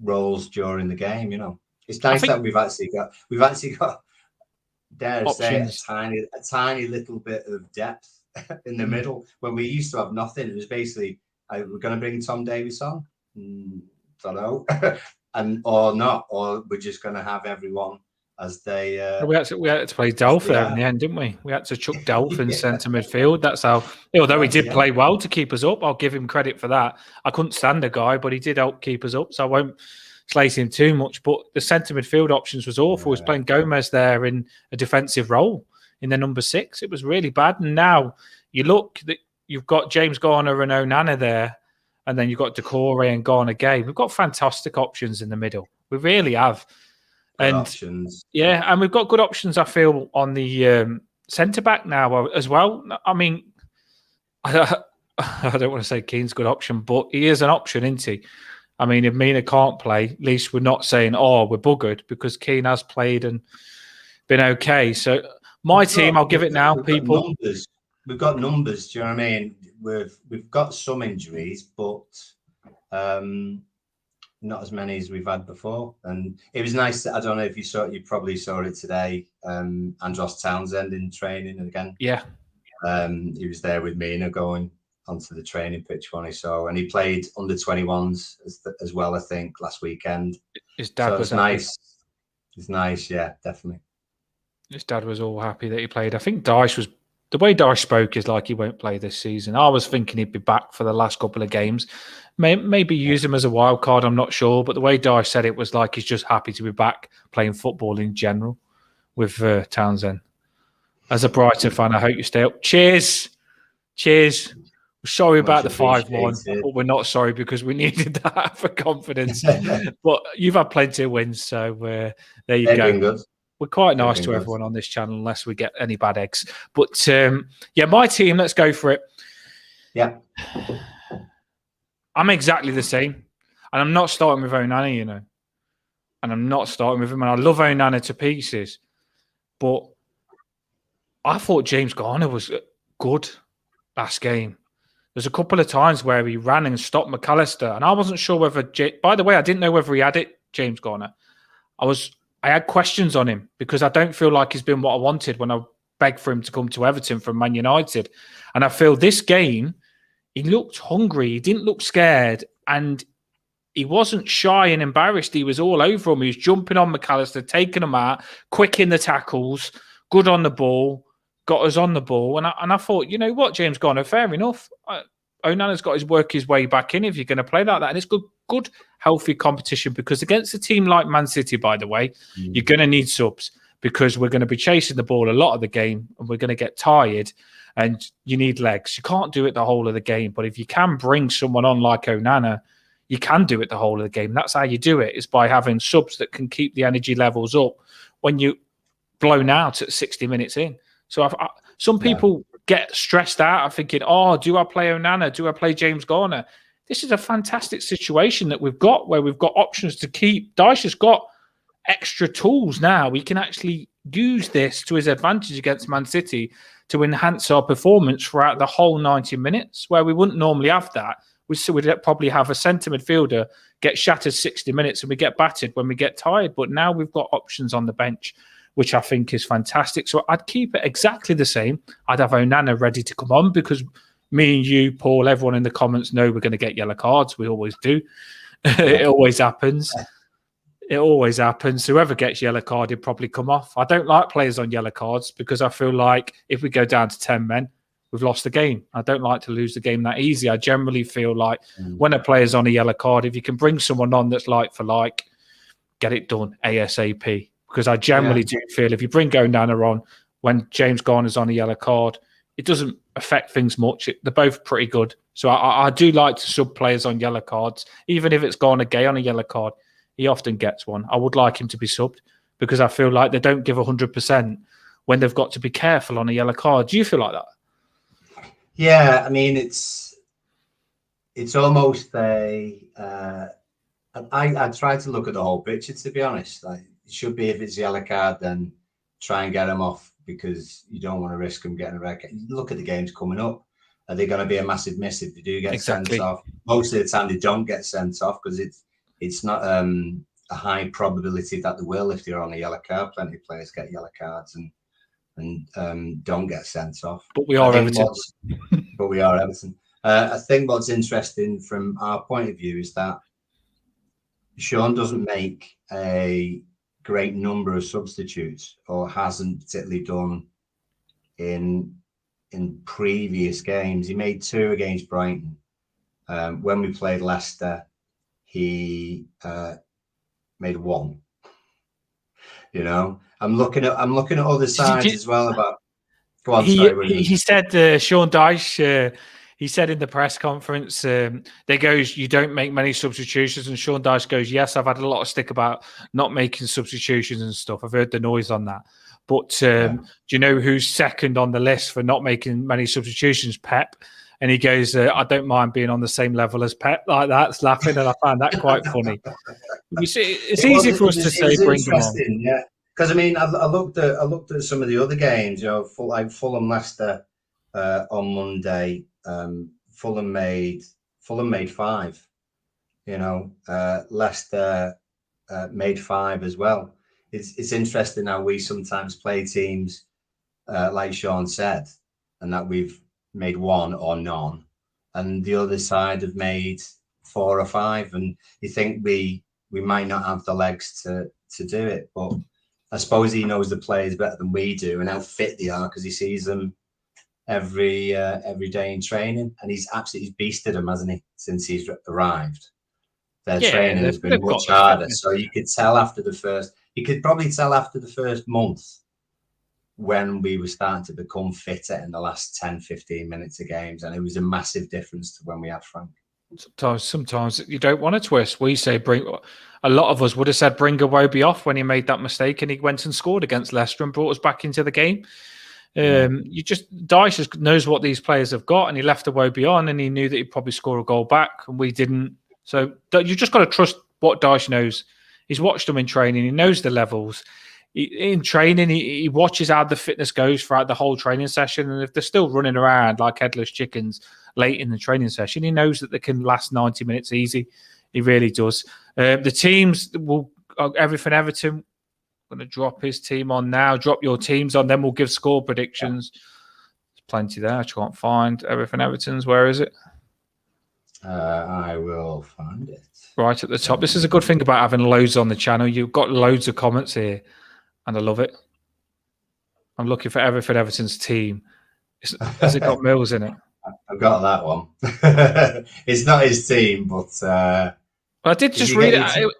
roles during the game, It's nice that we've actually got dare I say, a tiny little bit of depth in the middle. When we used to have nothing, it was basically we're going to bring Tom Davies on, don't know, or not, or we're just going to have everyone as they. We had to play Delph there in the end, didn't we? We had to chuck Delph in centre midfield. That's how. Although he did play well to keep us up, I'll give him credit for that. I couldn't stand the guy, but he did help keep us up, so I won't slate him too much. But the centre midfield options was awful. He was playing Gomez there in a defensive role in the number 6. It was really bad. And now you look that you've got James Garner and Onana there, and then you've got Decore and Garner Gay. We've got fantastic options in the middle. We really have. And options. Yeah, and we've got good options, I feel, on the centre-back now as well. I mean, I don't want to say Keane's a good option, but he is an option, isn't he? I mean, if Mina can't play, at least we're not saying, we're buggered, because Keane has played and been okay. So I'll give it now, people. We've got numbers, do you know what I mean? We've got some injuries, but not as many as we've had before. And it was nice. I don't know if you probably saw it today. Andros Townsend in training again. Yeah. He was there with Mina going onto the training pitch when he saw, and he played under 21s as well, I think, last weekend. His dad was nice. It's nice, yeah, definitely. His dad was all happy that he played. I think the way Dyche spoke is like he won't play this season. I was thinking he'd be back for the last couple of games. Maybe use him as a wild card, I'm not sure. But the way Dyche said it was like he's just happy to be back playing football in general with Townsend. As a Brighton fan, I hope you stay up. Cheers. We're sorry about the 5-1, but we're not sorry because we needed that for confidence. But you've had plenty of wins, so there you go. We're quite nice to everyone on this channel, unless we get any bad eggs. But my team, let's go for it. Yeah. I'm exactly the same. And I'm not starting with Onana, And I'm not starting with him. And I love Onana to pieces. But I thought James Garner was good last game. There's a couple of times where he ran and stopped McAllister. And I wasn't sure whether... By the way, I didn't know whether he had it, James Garner. I had questions on him because I don't feel like he's been what I wanted when I begged for him to come to Everton from Man United. And I feel this game, he looked hungry. He didn't look scared. And he wasn't shy and embarrassed. He was all over him. He was jumping on McAllister, taking him out, quick in the tackles, good on the ball, got us on the ball. And I thought, you know what, James Garner, fair enough. Onana's got to work his way back in if you're going to play like that. And it's good, healthy competition, because against a team like Man City, by the way, you're going to need subs, because we're going to be chasing the ball a lot of the game and we're going to get tired, and you need legs. You can't do it the whole of the game, but if you can bring someone on like Onana, you can do it the whole of the game. That's how you do it, is by having subs that can keep the energy levels up when you're blown out at 60 minutes in. So some people get stressed out of thinking, do I play Onana? Do I play James Garner? This is a fantastic situation that we've got, where we've got options to keep. Dyche has got extra tools now. We can actually use this to his advantage against Man City to enhance our performance throughout the whole 90 minutes, where we wouldn't normally have that. We'd probably have a centre midfielder get shattered 60 minutes and we get battered when we get tired. But now we've got options on the bench, which I think is fantastic. So I'd keep it exactly the same. I'd have Onana ready to come on because me and you, Paul, everyone in the comments know we're going to get yellow cards. We always do. It always happens. It always happens. Whoever gets yellow card, he'll probably come off. I don't like players on yellow cards because I feel like if we go down to 10 men, we've lost the game. I don't like to lose the game that easy. I generally feel like when a player's on a yellow card, if you can bring someone on that's like for like, get it done ASAP. Because I generally do feel if you bring Onana on when James Garner's on a yellow card, it doesn't affect things much. They're both pretty good. So I do like to sub players on yellow cards. Even if it's Garner Gay on a yellow card, he often gets one. I would like him to be subbed because I feel like they don't give 100% when they've got to be careful on a yellow card. Do you feel like that? Yeah, I mean, it's almost a. I try to look at the whole picture, to be honest. Like, it should be if it's a yellow card, then try and get them off because you don't want to risk them getting a red card. Look at the games coming up. Are they going to be a massive miss if they do get sent off? Most of the time, they don't get sent off because it's not a high probability that they will if they're on a yellow card. Plenty of players get yellow cards and don't get sent off. But we are Everton. But we are Everton. I think what's interesting from our point of view is that Sean doesn't make a great number of substitutes, or hasn't particularly done in previous games. He made 2 against Brighton. When we played Leicester, he made 1. You know, I'm looking at other sides as well about. Go on, he said Sean Dyche. He said in the press conference, they goes, you don't make many substitutions. And Sean Dyche goes, yes, I've had a lot of stick about not making substitutions and stuff. I've heard the noise on that. But do you know who's second on the list for not making many substitutions? Pep. And he goes, I don't mind being on the same level as Pep. Like that's laughing. And I found that quite funny. You see, it's easy for us to say, bring them on. Yeah. Because I mean, I looked at some of the other games, you know, like Fulham Leicester on Monday. Fulham made 5. You know, Leicester made 5 as well. It's interesting how we sometimes play teams like Sean said, and that we've made 1 or none, and the other side have made 4 or 5, and you think we might not have the legs to do it, but I suppose he knows the players better than we do and how fit they are because he sees them every day in training, and he's beasted them, hasn't he, since he's arrived. Their training has been much harder. So you could probably tell after the first month when we were starting to become fitter in the last 10, 15 minutes of games, and it was a massive difference to when we had Frank. Sometimes you don't want to twist. We say a lot of us would have said bring Iwobi off when he made that mistake and he went and scored against Leicester and brought us back into the game. Dyche just knows what these players have got, and he left Iwobi on and he knew that he'd probably score a goal back, and we didn't. So you just got to trust what Dyche knows. He's watched them in training. He knows the levels. In training, he watches how the fitness goes throughout the whole training session. And if they're still running around like headless chickens late in the training session, he knows that they can last 90 minutes easy. He really does. The teams will Everton. I'm going to drop his team on now. Drop your teams on, then we'll give score predictions. There's plenty there. I can't find Everton's. Where is it? I will find it. Right at the top. This is a good thing about having loads on the channel. You've got loads of comments here, and I love it. I'm looking for Everton's team. Has it got Mills in it? I've got that one. It's not his team, but I did just read it.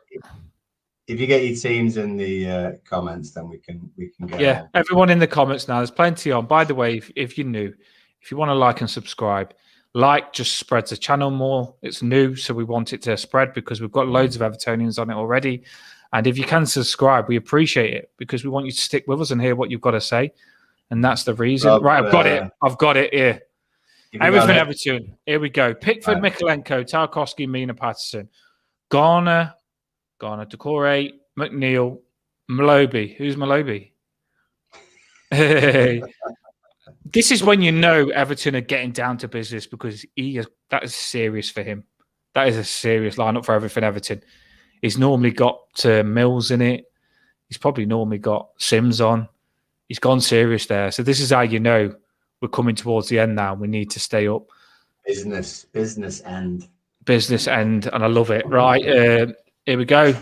If you get your teams in the comments, then we can get. Yeah, on. Everyone in the comments now. There's plenty on. By the way, if you're new, if you want to like and subscribe, just spreads the channel more. It's new, so we want it to spread because we've got loads of Evertonians on it already. And if you can subscribe, we appreciate it because we want you to stick with us and hear what you've got to say. And that's the reason. Rob, right, I've got it here. Everton. Here we go. Pickford, right. Mikalenko, Tarkowski, Mina, Patterson, Garner, Decore, McNeil, Malobi. Who's Malobi? This is when you know Everton are getting down to business because that is serious for him. That is a serious lineup for everything Everton. He's normally got Mills in it. He's probably normally got Sims on. He's gone serious there. So this is how you know we're coming towards the end now. We need to stay up. Business end. Business end, and I love it. Right, here we go.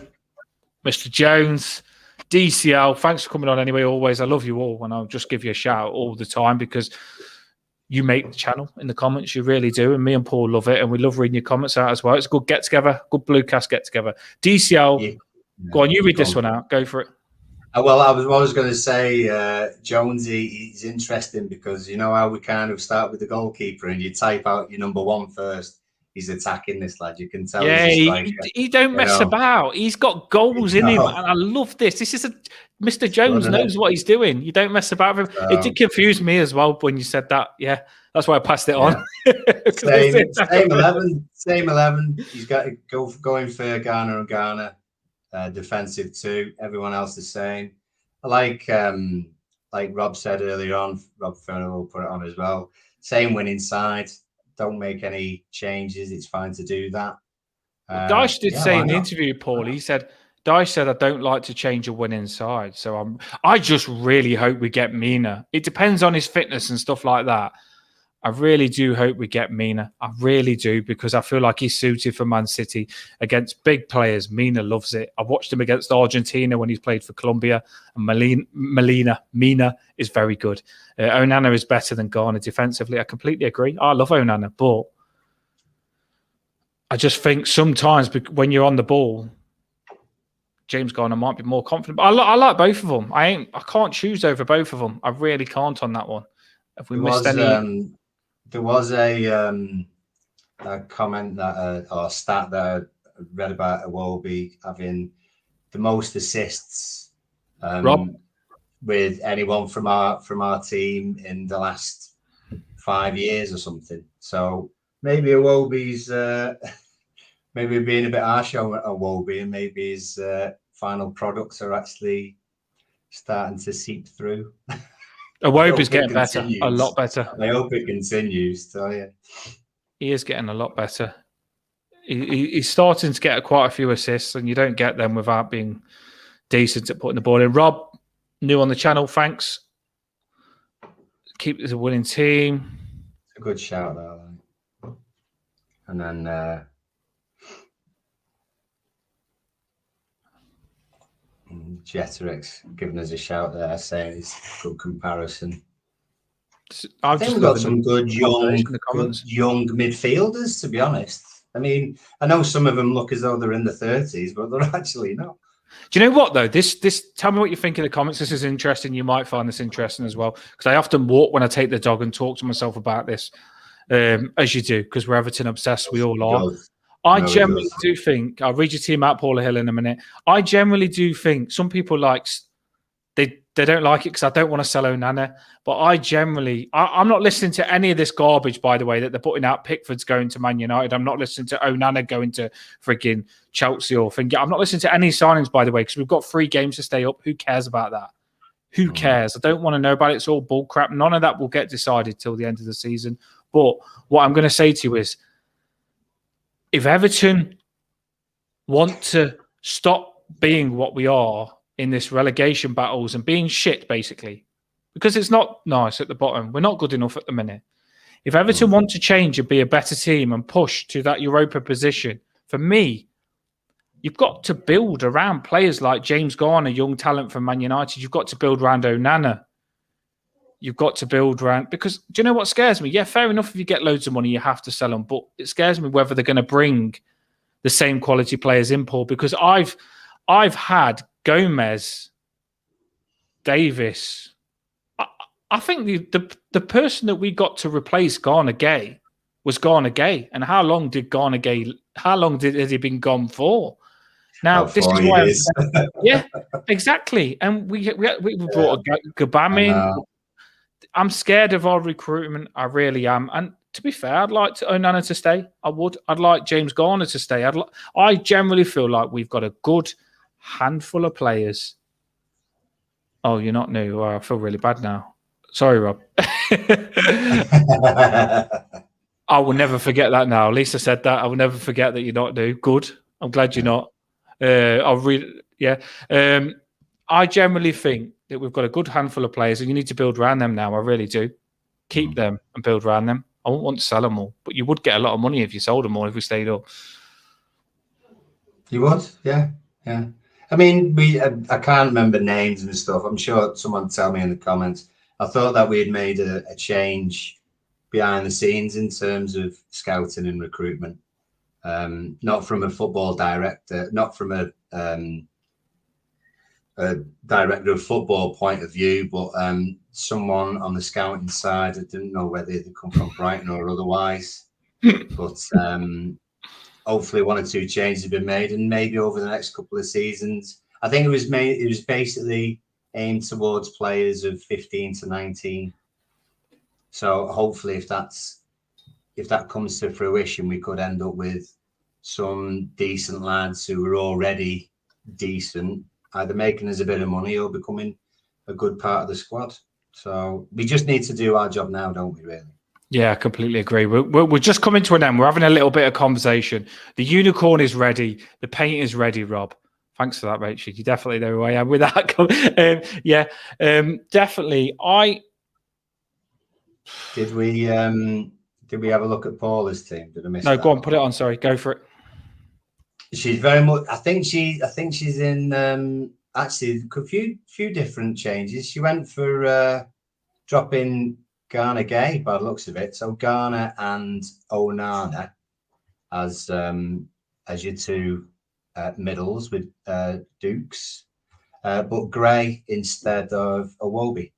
Mr. Jones, DCL, thanks for coming on anyway. Always, I love you all, and I'll just give you a shout out all the time because you make the channel in the comments. You really do, and me and Paul love it, and we love reading your comments out as well. It's a good get together, good Bluecast get together. DCL, go on, you read this one out. Go for it. Well, I was going to say, Jonesy, he's interesting because you know how we kind of start with the goalkeeper and you type out your number one first. He's attacking this lad. You can tell. Yeah, he don't mess about. He's got goals in him, and I love this. This is Mr. Jones knows what he's doing. You don't mess about with him. It did confuse me as well when you said that. Yeah, that's why I passed it on. Same 11. He's got to going for Ghana and Ghana. Defensive too. Everyone else the same. Like Rob said earlier on, Rob Ferner will put it on as well. Same winning side. Don't make any changes. It's fine to do that. Dyche did say in the interview, Paul, he said, Dyche said, I don't like to change a winning side. So I just really hope we get Mina. It depends on his fitness and stuff like that. I really do hope we get Mina. I really do, because I feel like he's suited for Man City against big players. Mina loves it. I watched him against Argentina when he's played for Colombia. And Mina is very good. Onana is better than Ghana defensively. I completely agree. I love Onana, but I just think sometimes when you're on the ball, James Garner might be more confident. But I like both of them. I can't choose over both of them. I really can't on that one. Have we missed any? There was a comment that or stat that I read about Iwobi having the most assists with anyone from our team in the last 5 years or something. So maybe Iwobi's maybe being a bit harsh on Iwobi, and maybe his final products are actually starting to seep through. Iwobi's getting better, a lot better. I hope it continues. So yeah, he is getting a lot better. He's starting to get quite a few assists, and you don't get them without being decent at putting the ball in. Rob, new on the channel, thanks. Keep it as a winning team. It's a good shout out. And then Jeterix giving us a shout there, saying it's a good comparison. I think we've got some good young midfielders, to be honest. I mean, I know some of them look as though they're in the 30s, but they're actually not. Do you know what, though? This tell me what you think in the comments. This is interesting. You might find this interesting as well, because I often walk when I take the dog and talk to myself about this, as you do, because we're Everton obsessed. We all are. I generally do think, I'll read your team out, Paula Hill, in a minute. I generally do think some people they don't like it because I don't want to sell Onana. But I'm not listening to any of this garbage, by the way, that they're putting out. Pickford's going to Man United. I'm not listening to Onana going to frigging Chelsea or thing. I'm not listening to any signings, by the way, because we've got 3 games to stay up. Who cares about that? Who cares? I don't want to know about it. It's all bull crap. None of that will get decided till the end of the season. But what I'm going to say to you is, if Everton want to stop being what we are in this relegation battles and being shit, basically, because it's not nice at the bottom. We're not good enough at the minute. If Everton want to change and be a better team and push to that Europa position, for me, you've got to build around players like James Garner, young talent from Man United. You've got to build around Onana. You've got to build around, because do you know what scares me? Yeah, fair enough. If you get loads of money, you have to sell them. But it scares me whether they're going to bring the same quality players in, Paul, because I've had Gomez, Davis. I think the person that we got to replace Garner Gay was Garner Gay. And how long did Garner Gay? Has he been gone for? Now this is why. Yeah, exactly. And we brought Gabam in. I'm scared of our recruitment. I really am. And to be fair, I'd like Onana to stay. I would. I'd like James Garner to stay. I generally feel like we've got a good handful of players Oh, you're not new. Oh, I feel really bad now. Sorry, Rob. I will never forget that now. Lisa said that. I will never forget that you're not new. Good. I'm glad you're not. I'll read. Yeah. I generally think that we've got a good handful of players and you need to build around them now. I really do. Keep them and build around them. I won't want to sell them all, but you would get a lot of money if you sold them all if we stayed up. You would? Yeah. Yeah. I mean, I can't remember names and stuff. I'm sure someone will tell me in the comments. I thought that we had made a change behind the scenes in terms of scouting and recruitment. Not from a football director, not from a director of football point of view, but someone on the scouting side. I didn't know whether they come from Brighton or otherwise. But hopefully one or two changes have been made, and maybe over the next couple of seasons. I think it was basically aimed towards players of 15 to 19. So hopefully if that comes to fruition, we could end up with some decent lads who are already decent, either making us a bit of money or becoming a good part of the squad. So we just need to do our job now, don't we, really? Yeah, I completely agree. We're just coming to an end. We're having a little bit of conversation. The unicorn is ready. The paint is ready, Rob. Thanks for that, Rachel. You definitely know who I am with that. Definitely. Did we have a look at Paula's team? Did I miss No, that? go on, put it on. Sorry, go for it. She's very much. I think she's in actually a few different changes. She went for dropping Garner Gay by the looks of it. So Garner and Onana as your two middles with Dukes, but Gray instead of Iwobi.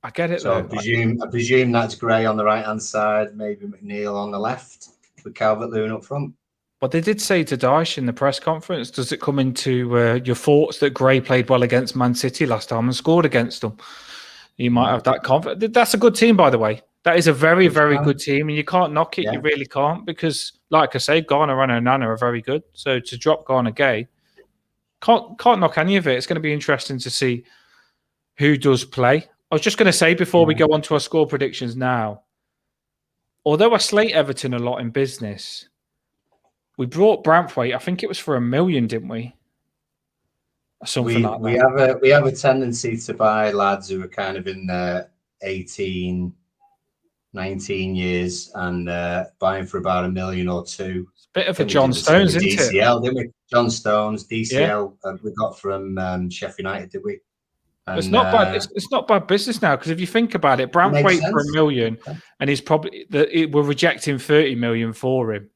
I get it. So though. I presume that's Gray on the right hand side, maybe McNeil on the left, with Calvert-Lewin up front. But they did say to Daesh in the press conference, does it come into your thoughts that Gray played well against Man City last time and scored against them? You might have that confidence. That's a good team, by the way. That is a very, very good team, and you can't knock it. Yeah. You really can't, because, like I say, Garner and Onana are very good. So to drop Garner Gay, can't knock any of it. It's going to be interesting to see who does play. I was just going to say before we go on to our score predictions now, although I slate Everton a lot in business, we brought Branthwaite. I think it was for $1 million, didn't we? Something like that. We have a tendency to buy lads who are kind of in their 18, 19 years and buying for about $1 million or $2 million. It's a bit of a John Stones, isn't it? DCL, didn't we? John Stones, DCL. Yeah. We got from Sheffield United, did we? And, it's not bad. It's not bad business now, because if you think about it, Branthwaite for $1 million, and he's probably we're rejecting 30 million for him.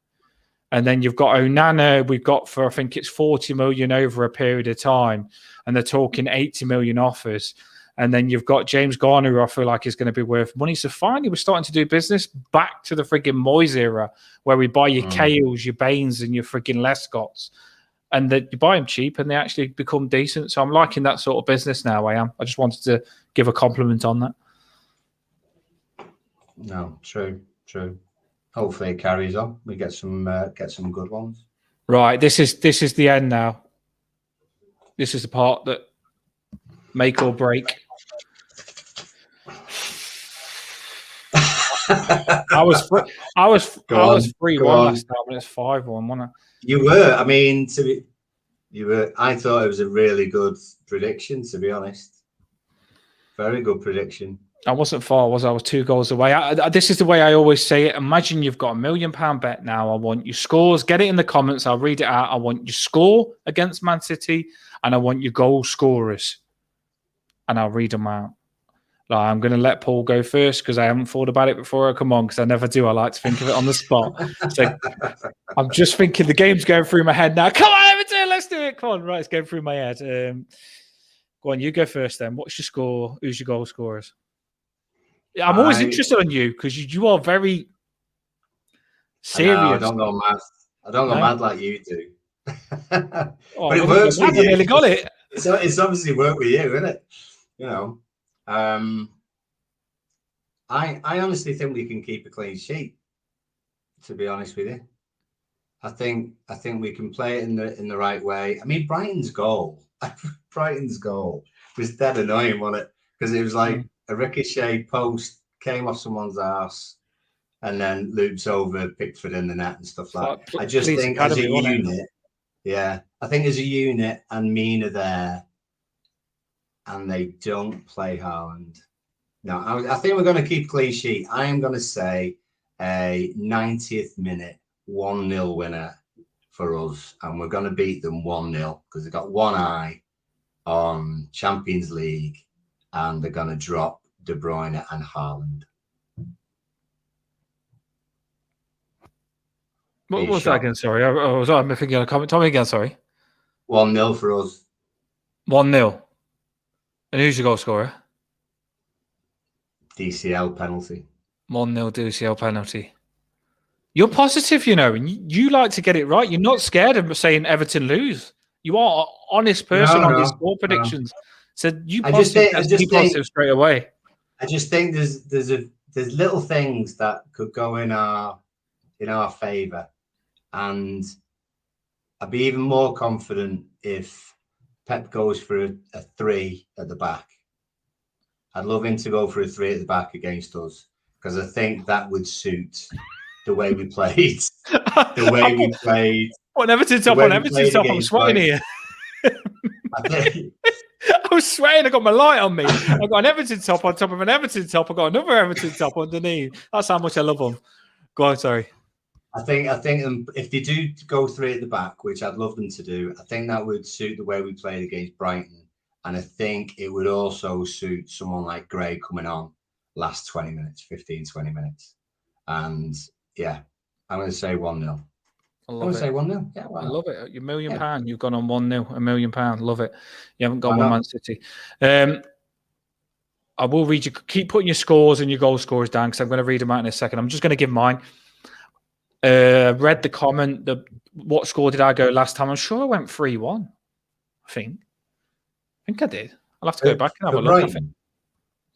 And then you've got Onana, we've got for, I think it's 40 million over a period of time. And they're talking 80 million offers. And then you've got James Garner, who I feel like is going to be worth money. So finally, we're starting to do business back to the frigging Moyes era, where we buy your Kales, your Baines, and your frigging Lescotts. And that you buy them cheap and they actually become decent. So I'm liking that sort of business now. I just wanted to give a compliment on that. No, true. Hopefully it carries on. We get some good ones. Right. This is the end now. This is the part that make or break. I was 3-1 last time, and it's 5-1, wasn't I? You were. I mean, I thought it was a really good prediction, to be honest. Very good prediction. I wasn't far, was I? I was 2 goals away. This is the way I always say it. Imagine you've got £1 million bet now. I want your scores. Get it in the comments. I'll read it out. I want your score against Man City, and I want your goal scorers. And I'll read them out. Like, I'm going to let Paul go first because I haven't thought about it before I come on, because I never do. I like to think of it on the spot. So I'm just thinking, the game's going through my head now. Come on, Everton, let's do it. Come on. Right, it's going through my head. Go on, you go first then. What's your score? Who's your goal scorers? I'm always interested in you, because you are very serious. I don't go mad. I don't go mad like you do. But it works with you. I nearly got it. It's obviously worked with you, isn't it? You know. I honestly think we can keep a clean sheet, to be honest with you. I think we can play it in the right way. I mean, Brighton's goal was dead annoying, wasn't it? Because it was like a ricochet post came off someone's ass and then loops over Pickford in the net and stuff like that. I just think as a unit, I think as a unit and Mina there, and they don't play Haaland. No, I think we're going to keep clean sheet. I am going to say a 90th minute 1-0 winner for us, and we're going to beat them 1-0 because they've got one eye on Champions League, and they're going to drop De Bruyne and Haaland. What was that again? Sorry, I'm thinking on a comment. Tell me again. Sorry. 1-0 for us. 1-0. And who's your goal scorer? DCL penalty. 1-0 DCL penalty. You're positive, and you like to get it right. You're not scared of saying Everton lose. You are an honest person on these score predictions. So you positive straight away. I just think there's little things that could go in our favour, and I'd be even more confident if Pep goes for a 3 at the back. I'd love him to go for a 3 at the back against us, because I think that would suit the way we played. The way we played. On Everton top, I'm sweating here. I was sweating. I got my light on me. I got an Everton top on top of an Everton top. I got another Everton top underneath. That's how much I love them. Go on, sorry. I think if they do go 3 at the back, which I'd love them to do, I think that would suit the way we played against Brighton. And I think it would also suit someone like Gray coming on last 20 minutes, 15, 20 minutes. And yeah, I'm going to say 1-0. I'm going to say 1-0. Yeah, I love it. You're £1 million. You've gone on 1-0, £1 million. Love it. You haven't got one Man City. I will read you. Keep putting your scores and your goal scorers down, because I'm going to read them out in a second. I'm just going to give mine. Read the comment. What score did I go last time? I'm sure I went 3-1. I think I did. I'll have to go back and have a look. I think.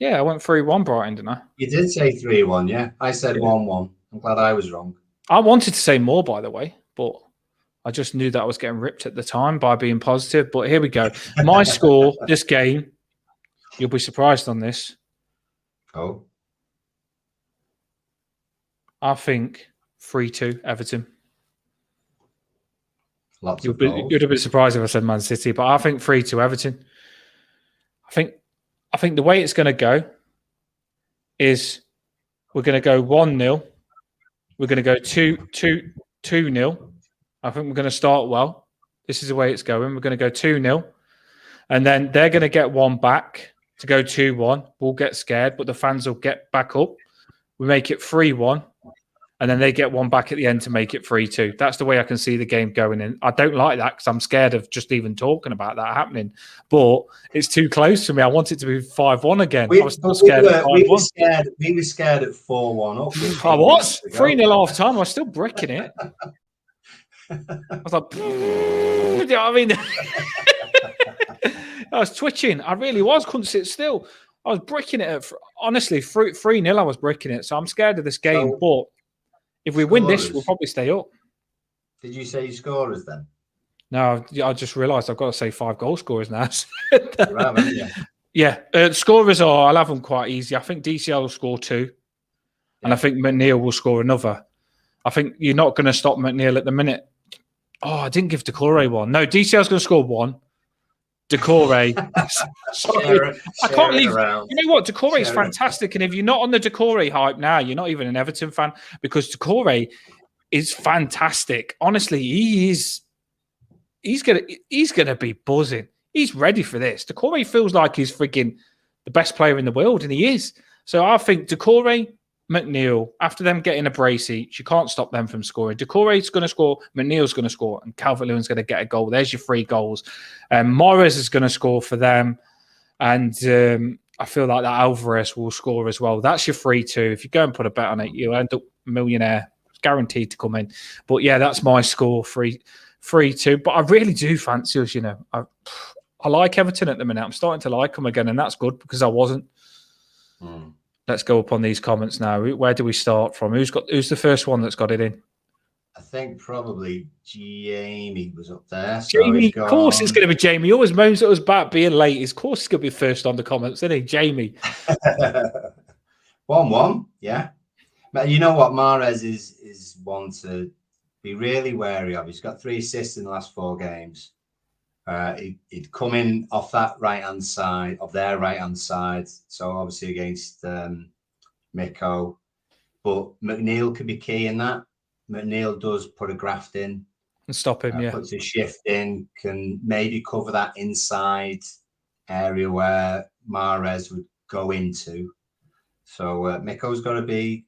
Yeah, I went 3-1 Brighton, didn't I? You did say 3-1, yeah. I said 1-1. I'm glad I was wrong. I wanted to say more, by the way, but I just knew that I was getting ripped at the time by being positive. But here we go. My score this game, you'll be surprised on this. Oh. I think 3-2 Everton. Lots of goals. You'd have been surprised if I said Man City, but I think 3-2 Everton. I think the way it's going to go is we're going to go 1-0. We're going to go 2-0. I think we're going to start well. This is the way it's going. We're going to go 2-0. And then they're going to get one back to go 2-1. We'll get scared, but the fans will get back up. We make it 3-1. And then they get one back at the end to make it 3-2. That's the way I can see the game going in. I don't like that because I'm scared of just even talking about that happening. But it's too close to me. I want it to be 5-1 again. I was not scared of 5-1. We were scared at 4-1 up. I was. 3-0 half time. I was still bricking it. I was like, you know what I mean? I was twitching. I really was. Couldn't sit still. I was bricking it. Honestly, 3-0 I was bricking it. So I'm scared of this game. But if we win this, we'll probably stay up. Did you say scorers then? No, I just realised I've got to say 5 goal scorers now. Right, yeah. Scorers I'll have them quite easy. I think DCL will score 2. And I think McNeil will score another. I think you're not going to stop McNeil at the minute. Oh, I didn't give Decore one. No, DCL's going to score 1. Decore. I can't believe. You know what? Decore is fantastic. And if you're not on the Decore hype now, you're not even an Everton fan, because Decore is fantastic. Honestly, he's gonna be buzzing. He's ready for this. Decore feels like he's freaking the best player in the world, and he is. So I think Decore, McNeil, after them getting a brace each, you can't stop them from scoring. Decore's going to score, McNeil's going to score, and Calvert-Lewin's going to get a goal. There's your 3 goals. Morris is going to score for them, and I feel like that Alvarez will score as well. That's your 3-2. If you go and put a bet on it, you'll end up a millionaire. It's guaranteed to come in. But yeah, that's my score, 3-2. But I really do fancy us, I like Everton at the minute. I'm starting to like them again, and that's good because I wasn't. Let's go up on these comments now. Where do we start from? Who's the first one that's got it in? I think probably Jamie was up there. So Jamie, he's of course it's gone. going to be Jamie. He always moans at us about being late. Of course he's going to be first on the comments, isn't he? Jamie. 1-1, yeah. But you know what? Mahrez is one to be really wary of. He's got 3 assists in the last 4 games. He'd come in off that right-hand side, of their right-hand side. So obviously against Miko. But McNeil could be key in that. McNeil does put a graft in. And stop him, yeah. Puts a shift in, can maybe cover that inside area where Mahrez would go into. So Miko's got to be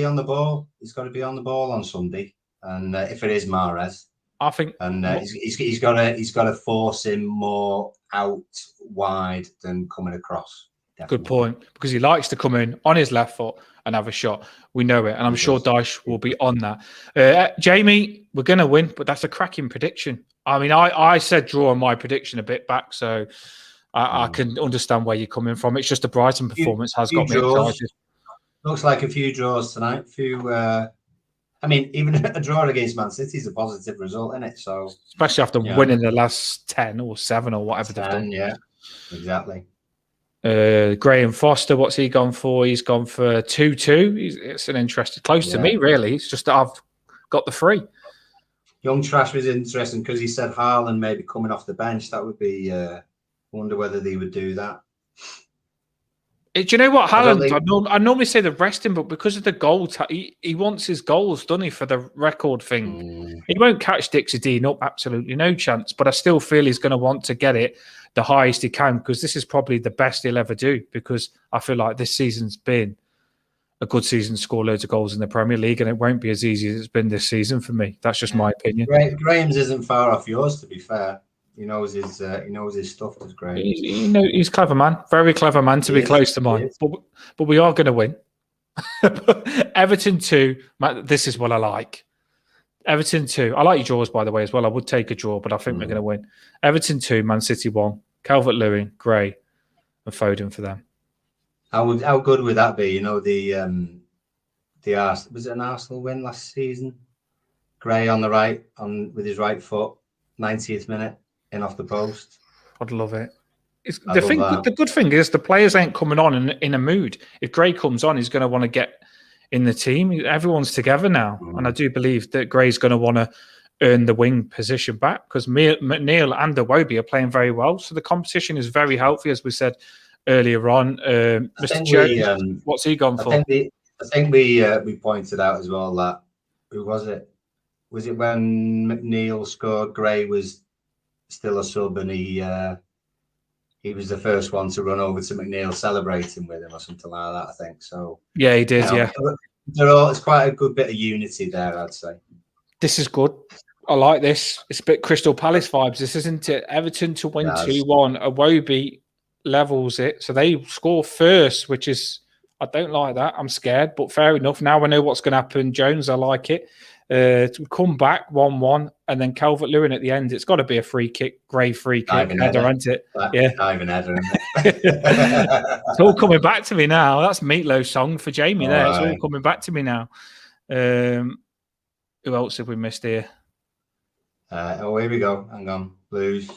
on the ball. He's got to be on the ball on Sunday. And if it is Mahrez, I think, and he's got to force him more out wide than coming across. Definitely. Good point, because he likes to come in on his left foot and have a shot. We know it, and I'm sure Dyche will be on that. Jamie, we're going to win, but that's a cracking prediction. I mean, I said draw on my prediction a bit back, so I can understand where you're coming from. It's just the Brighton performance has got me excited. Looks like a few draws tonight. I mean, even a draw against Man City is a positive result, isn't it? So, especially after winning the last 10 or 7 or whatever they've done. Yeah, exactly. Graham Foster, what's he gone for? He's gone for 2-2. It's an interesting, close to me, really. It's just that I've got the 3. Young Trash was interesting because he said Haaland maybe coming off the bench. That would be, I wonder whether they would do that. Do you know what, Haaland? I normally say the rest him, but because of the goals, he wants his goals, doesn't he, for the record thing? He won't catch Dixie Dean up, absolutely no chance. But I still feel he's going to want to get it the highest he can, because this is probably the best he'll ever do, because I feel like this season's been a good season to score loads of goals in the Premier League, and it won't be as easy as it's been this season for me. That's just my opinion. Graham's isn't far off yours, to be fair. He knows his stuff, does Graham. He's a clever man, very clever man to be close to mine. But we are going to win. Everton 2, this is what I like. Everton 2. I like your draws, by the way, as well. I would take a draw, but I think we're going to win. Everton 2, Man City 1. Calvert-Lewin, Gray, and Foden for them. How good would that be? You know, was it an Arsenal win last season? Gray on the right, with his right foot, 90th minute. In off the post. I'd love it. The good thing is the players ain't coming on in a mood. If Gray comes on, he's going to want to get in the team. Everyone's together now. And I do believe that Gray's going to want to earn the wing position back, because McNeil and Iwobi are playing very well. So the competition is very healthy, as we said earlier on. Mr. Jones, what's he gone for? I think we pointed out as well that, who was it? Was it when McNeil scored, Gray was still a sub, and he was the first one to run over to McNeil celebrating with him or something like that, I think. So yeah, he did. It's quite a good bit of unity there, I'd say. This is good. I like this. It's a bit Crystal Palace vibes. This isn't it. Everton to win 2-1. Iwobi levels it, so they score first, which is, I don't like that. I'm scared, but fair enough. Now I know what's going to happen. Jones, I like it. To come back 1-1, and then Calvert-Lewin at the end. It's got to be a free kick, Gray free kick, header, isn't it? Yeah, diving header. It's all coming back to me now. That's Meatloaf's song for Jamie there. It's all coming back to me now. Who else have we missed here? Here we go. Hang on. Blues.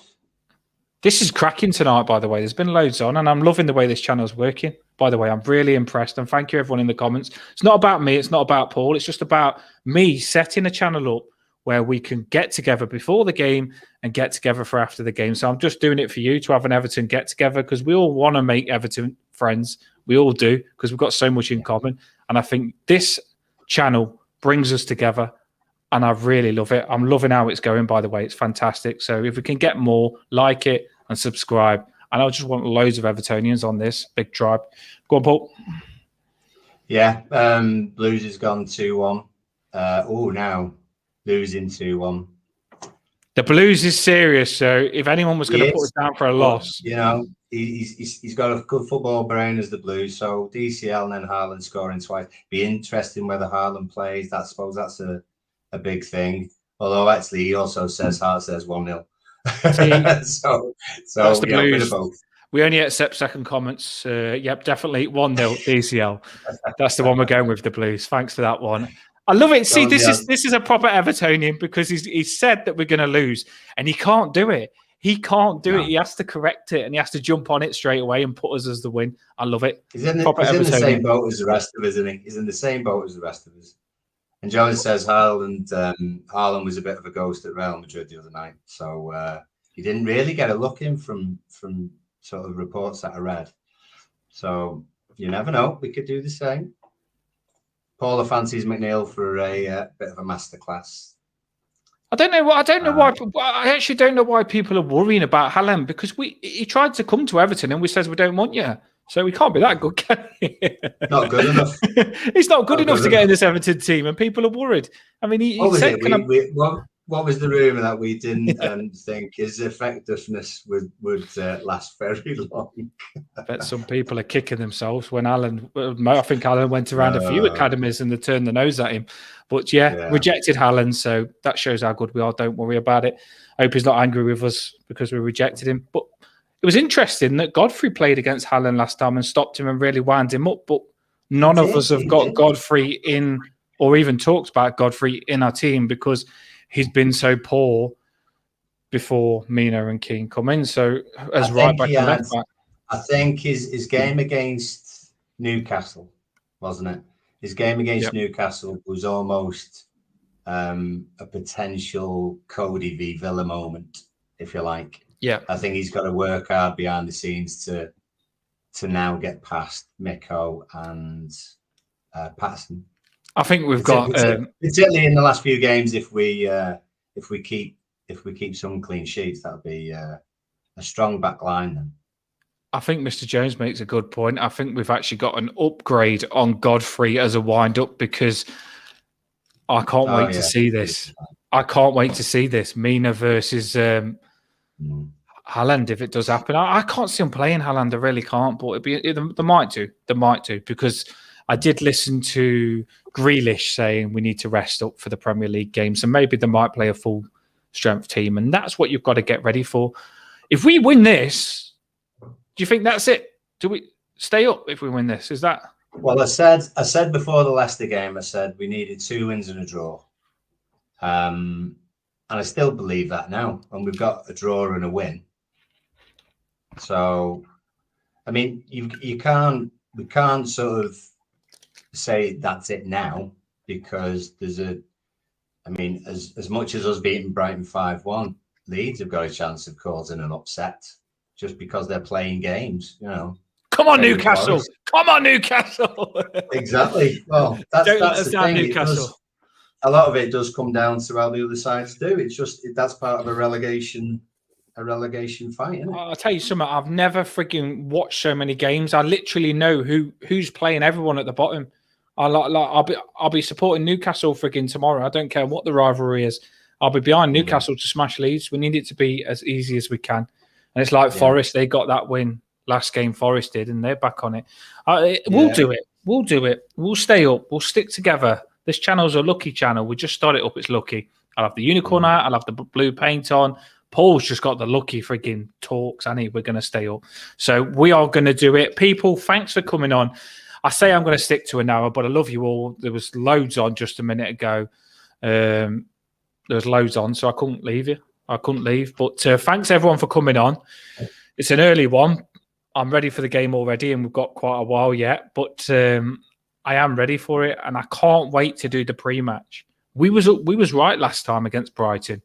This is cracking tonight, by the way. There's been loads on, and I'm loving the way this channel's working. By the way, I'm really impressed, and thank you everyone in the comments. It's not about me, it's not about Paul, it's just about me setting a channel up where we can get together before the game and get together for after the game. So I'm just doing it for you to have an Everton get together, because we all want to make Everton friends. We all do, because we've got so much in common. And I think this channel brings us together, and I really love it. I'm loving how it's going, by the way. It's fantastic. So if we can get more, like it and subscribe. And I just want loads of Evertonians on this big tribe. Go on, Paul. Yeah, Blues has gone 2-1. Now losing 2-1. The Blues is serious. So if anyone was going to put us down for a loss, you know, he's got a good football brain as the Blues. So DCL and then Haaland scoring twice. Be interesting whether Haaland plays. I suppose that's a big thing. Although actually he also says Hart says 1-0. so that's the Blues. We only accept second comments. Yep, definitely 1-0 DCL. That's the one we're going with, the Blues. Thanks for that one. I love it. See, Jonesy this is a proper Evertonian because he's said that we're going to lose, and he can't do it. He can't do it. He has to correct it, and he has to jump on it straight away and put us as the win. I love it. He's in the same boat as the rest of us, isn't he? He's in the same boat as the rest of us. And Jones says Haaland was a bit of a ghost at Real Madrid the other night, so he didn't really get a look in from sort of reports that I read. So you never know. We could do the same. Paula fancies McNeil for a bit of a masterclass. I don't know why. I actually don't know why people are worrying about Haaland because he tried to come to Everton and we said we don't want you. So we can't be that good, can he? Not good enough. He's not good enough to get in this Everton team, and people are worried. I mean, he said, what was the rumor that we didn't think his effectiveness would last very long? I bet some people are kicking themselves when I think Alan went around a few academies and they turned the nose at him. But rejected Haaland, so that shows how good we are. Don't worry about it. I hope he's not angry with us because we rejected him. But it was interesting that Godfrey played against Haaland last time and stopped him and really wound him up. But none of us have got Godfrey in, or even talked about Godfrey in our team because he's been so poor before Mina and Keane come in. So as right back and left back. I think his game against Newcastle, wasn't it? His game against Newcastle was almost a potential Cody v Villa moment, if you like. Yeah, I think he's got to work hard behind the scenes to now get past Miko and Patterson. I think we've got particularly in the last few games. If we keep some clean sheets, that'll be a strong back line then. I think Mr. Jones makes a good point. I think we've actually got an upgrade on Godfrey as a wind-up because I can't wait to see this. I can't wait to see this. Mina versus Haaland, if it does happen. I can't see him playing Haaland. I really can't, but they might do. They might do because I did listen to Grealish saying we need to rest up for the Premier League games, and maybe they might play a full-strength team, and that's what you've got to get ready for. If we win this, do you think that's it? Do we stay up if we win this? Is that? Well, I said before the Leicester game, I said we needed 2 wins and a draw. And I still believe that now. And we've got a draw and a win. So, I mean, we can't sort of say that's it now because as much as us beating Brighton 5-1, Leeds have got a chance of causing an upset. Just because they're playing games, you know. Come on, Newcastle! Come on, Newcastle! Exactly. Well, that's the thing. Newcastle. A lot of it does come down to how the other sides do. It's just that's part of a relegation fight, isn't it? I'll tell you something. I've never freaking watched so many games. I literally know who's playing everyone at the bottom. I'll be supporting Newcastle freaking tomorrow. I don't care what the rivalry is. I'll be behind Newcastle to smash Leeds. We need it to be as easy as we can. And it's like Forest, they got that win last game, Forest did, and they're back on it. We'll do it. We'll do it. We'll stay up. We'll stick together. This channel's a lucky channel. We just started up. It's lucky. I'll have the unicorn out. I'll have the blue paint on. Paul's just got the lucky frigging talks, and we're going to stay up. So we are going to do it. People, thanks for coming on. I say I'm going to stick to an hour, but I love you all. There was loads on just a minute ago. There was loads on, so I couldn't leave you. I couldn't leave. But thanks, everyone, for coming on. It's an early one. I'm ready for the game already, and we've got quite a while yet. But I am ready for it, and I can't wait to do the pre-match. We was right last time against Brighton.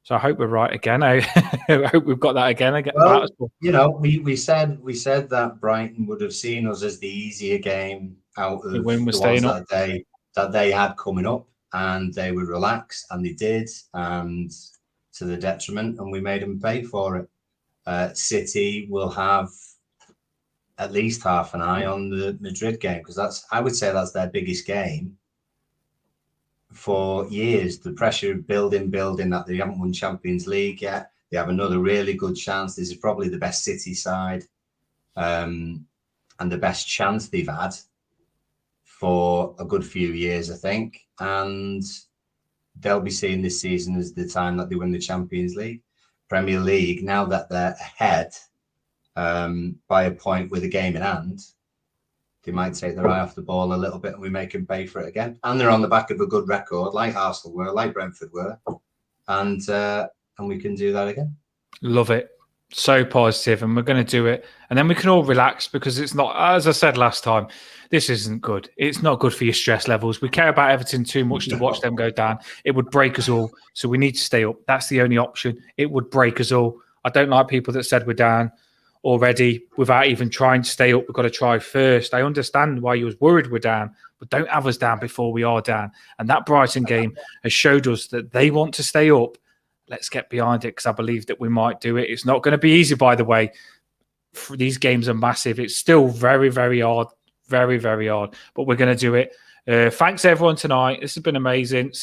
So I hope we're right again. I hope we've got that again. Well, you know, we said that Brighton would have seen us as the easier game out of the ones that they had coming up, and they would relax, and they did, and to the detriment, and we made them pay for it. City will have at least half an eye on the Madrid game because I would say that's their biggest game for years. The pressure of building that they haven't won Champions League yet. They have another really good chance. This is probably the best City side and the best chance they've had for a good few years, I think. And they'll be seeing this season as the time that they win the Champions League. Premier League, now that they're ahead by a point with a game in hand, they might take their eye off the ball a little bit and we make them pay for it again. And they're on the back of a good record, like Arsenal were, like Brentford were. And we can do that again. Love it. So positive, and we're going to do it. And then we can all relax, because it's not, as I said last time, this isn't good. It's not good for your stress levels. We care about Everton too much to watch them go down. It would break us all. So we need to stay up. That's the only option. It would break us all. I don't like people that said we're down already without even trying to stay up. We've got to try first. I understand why you was worried we're down, but don't have us down before we are down. And that Brighton game has showed us that they want to stay up. Let's get behind it, because I believe that we might do it. It's not going to be easy, by the way. These games are massive. It's still very, very hard. Very, very hard. But we're going to do it. Thanks, everyone, tonight. This has been amazing.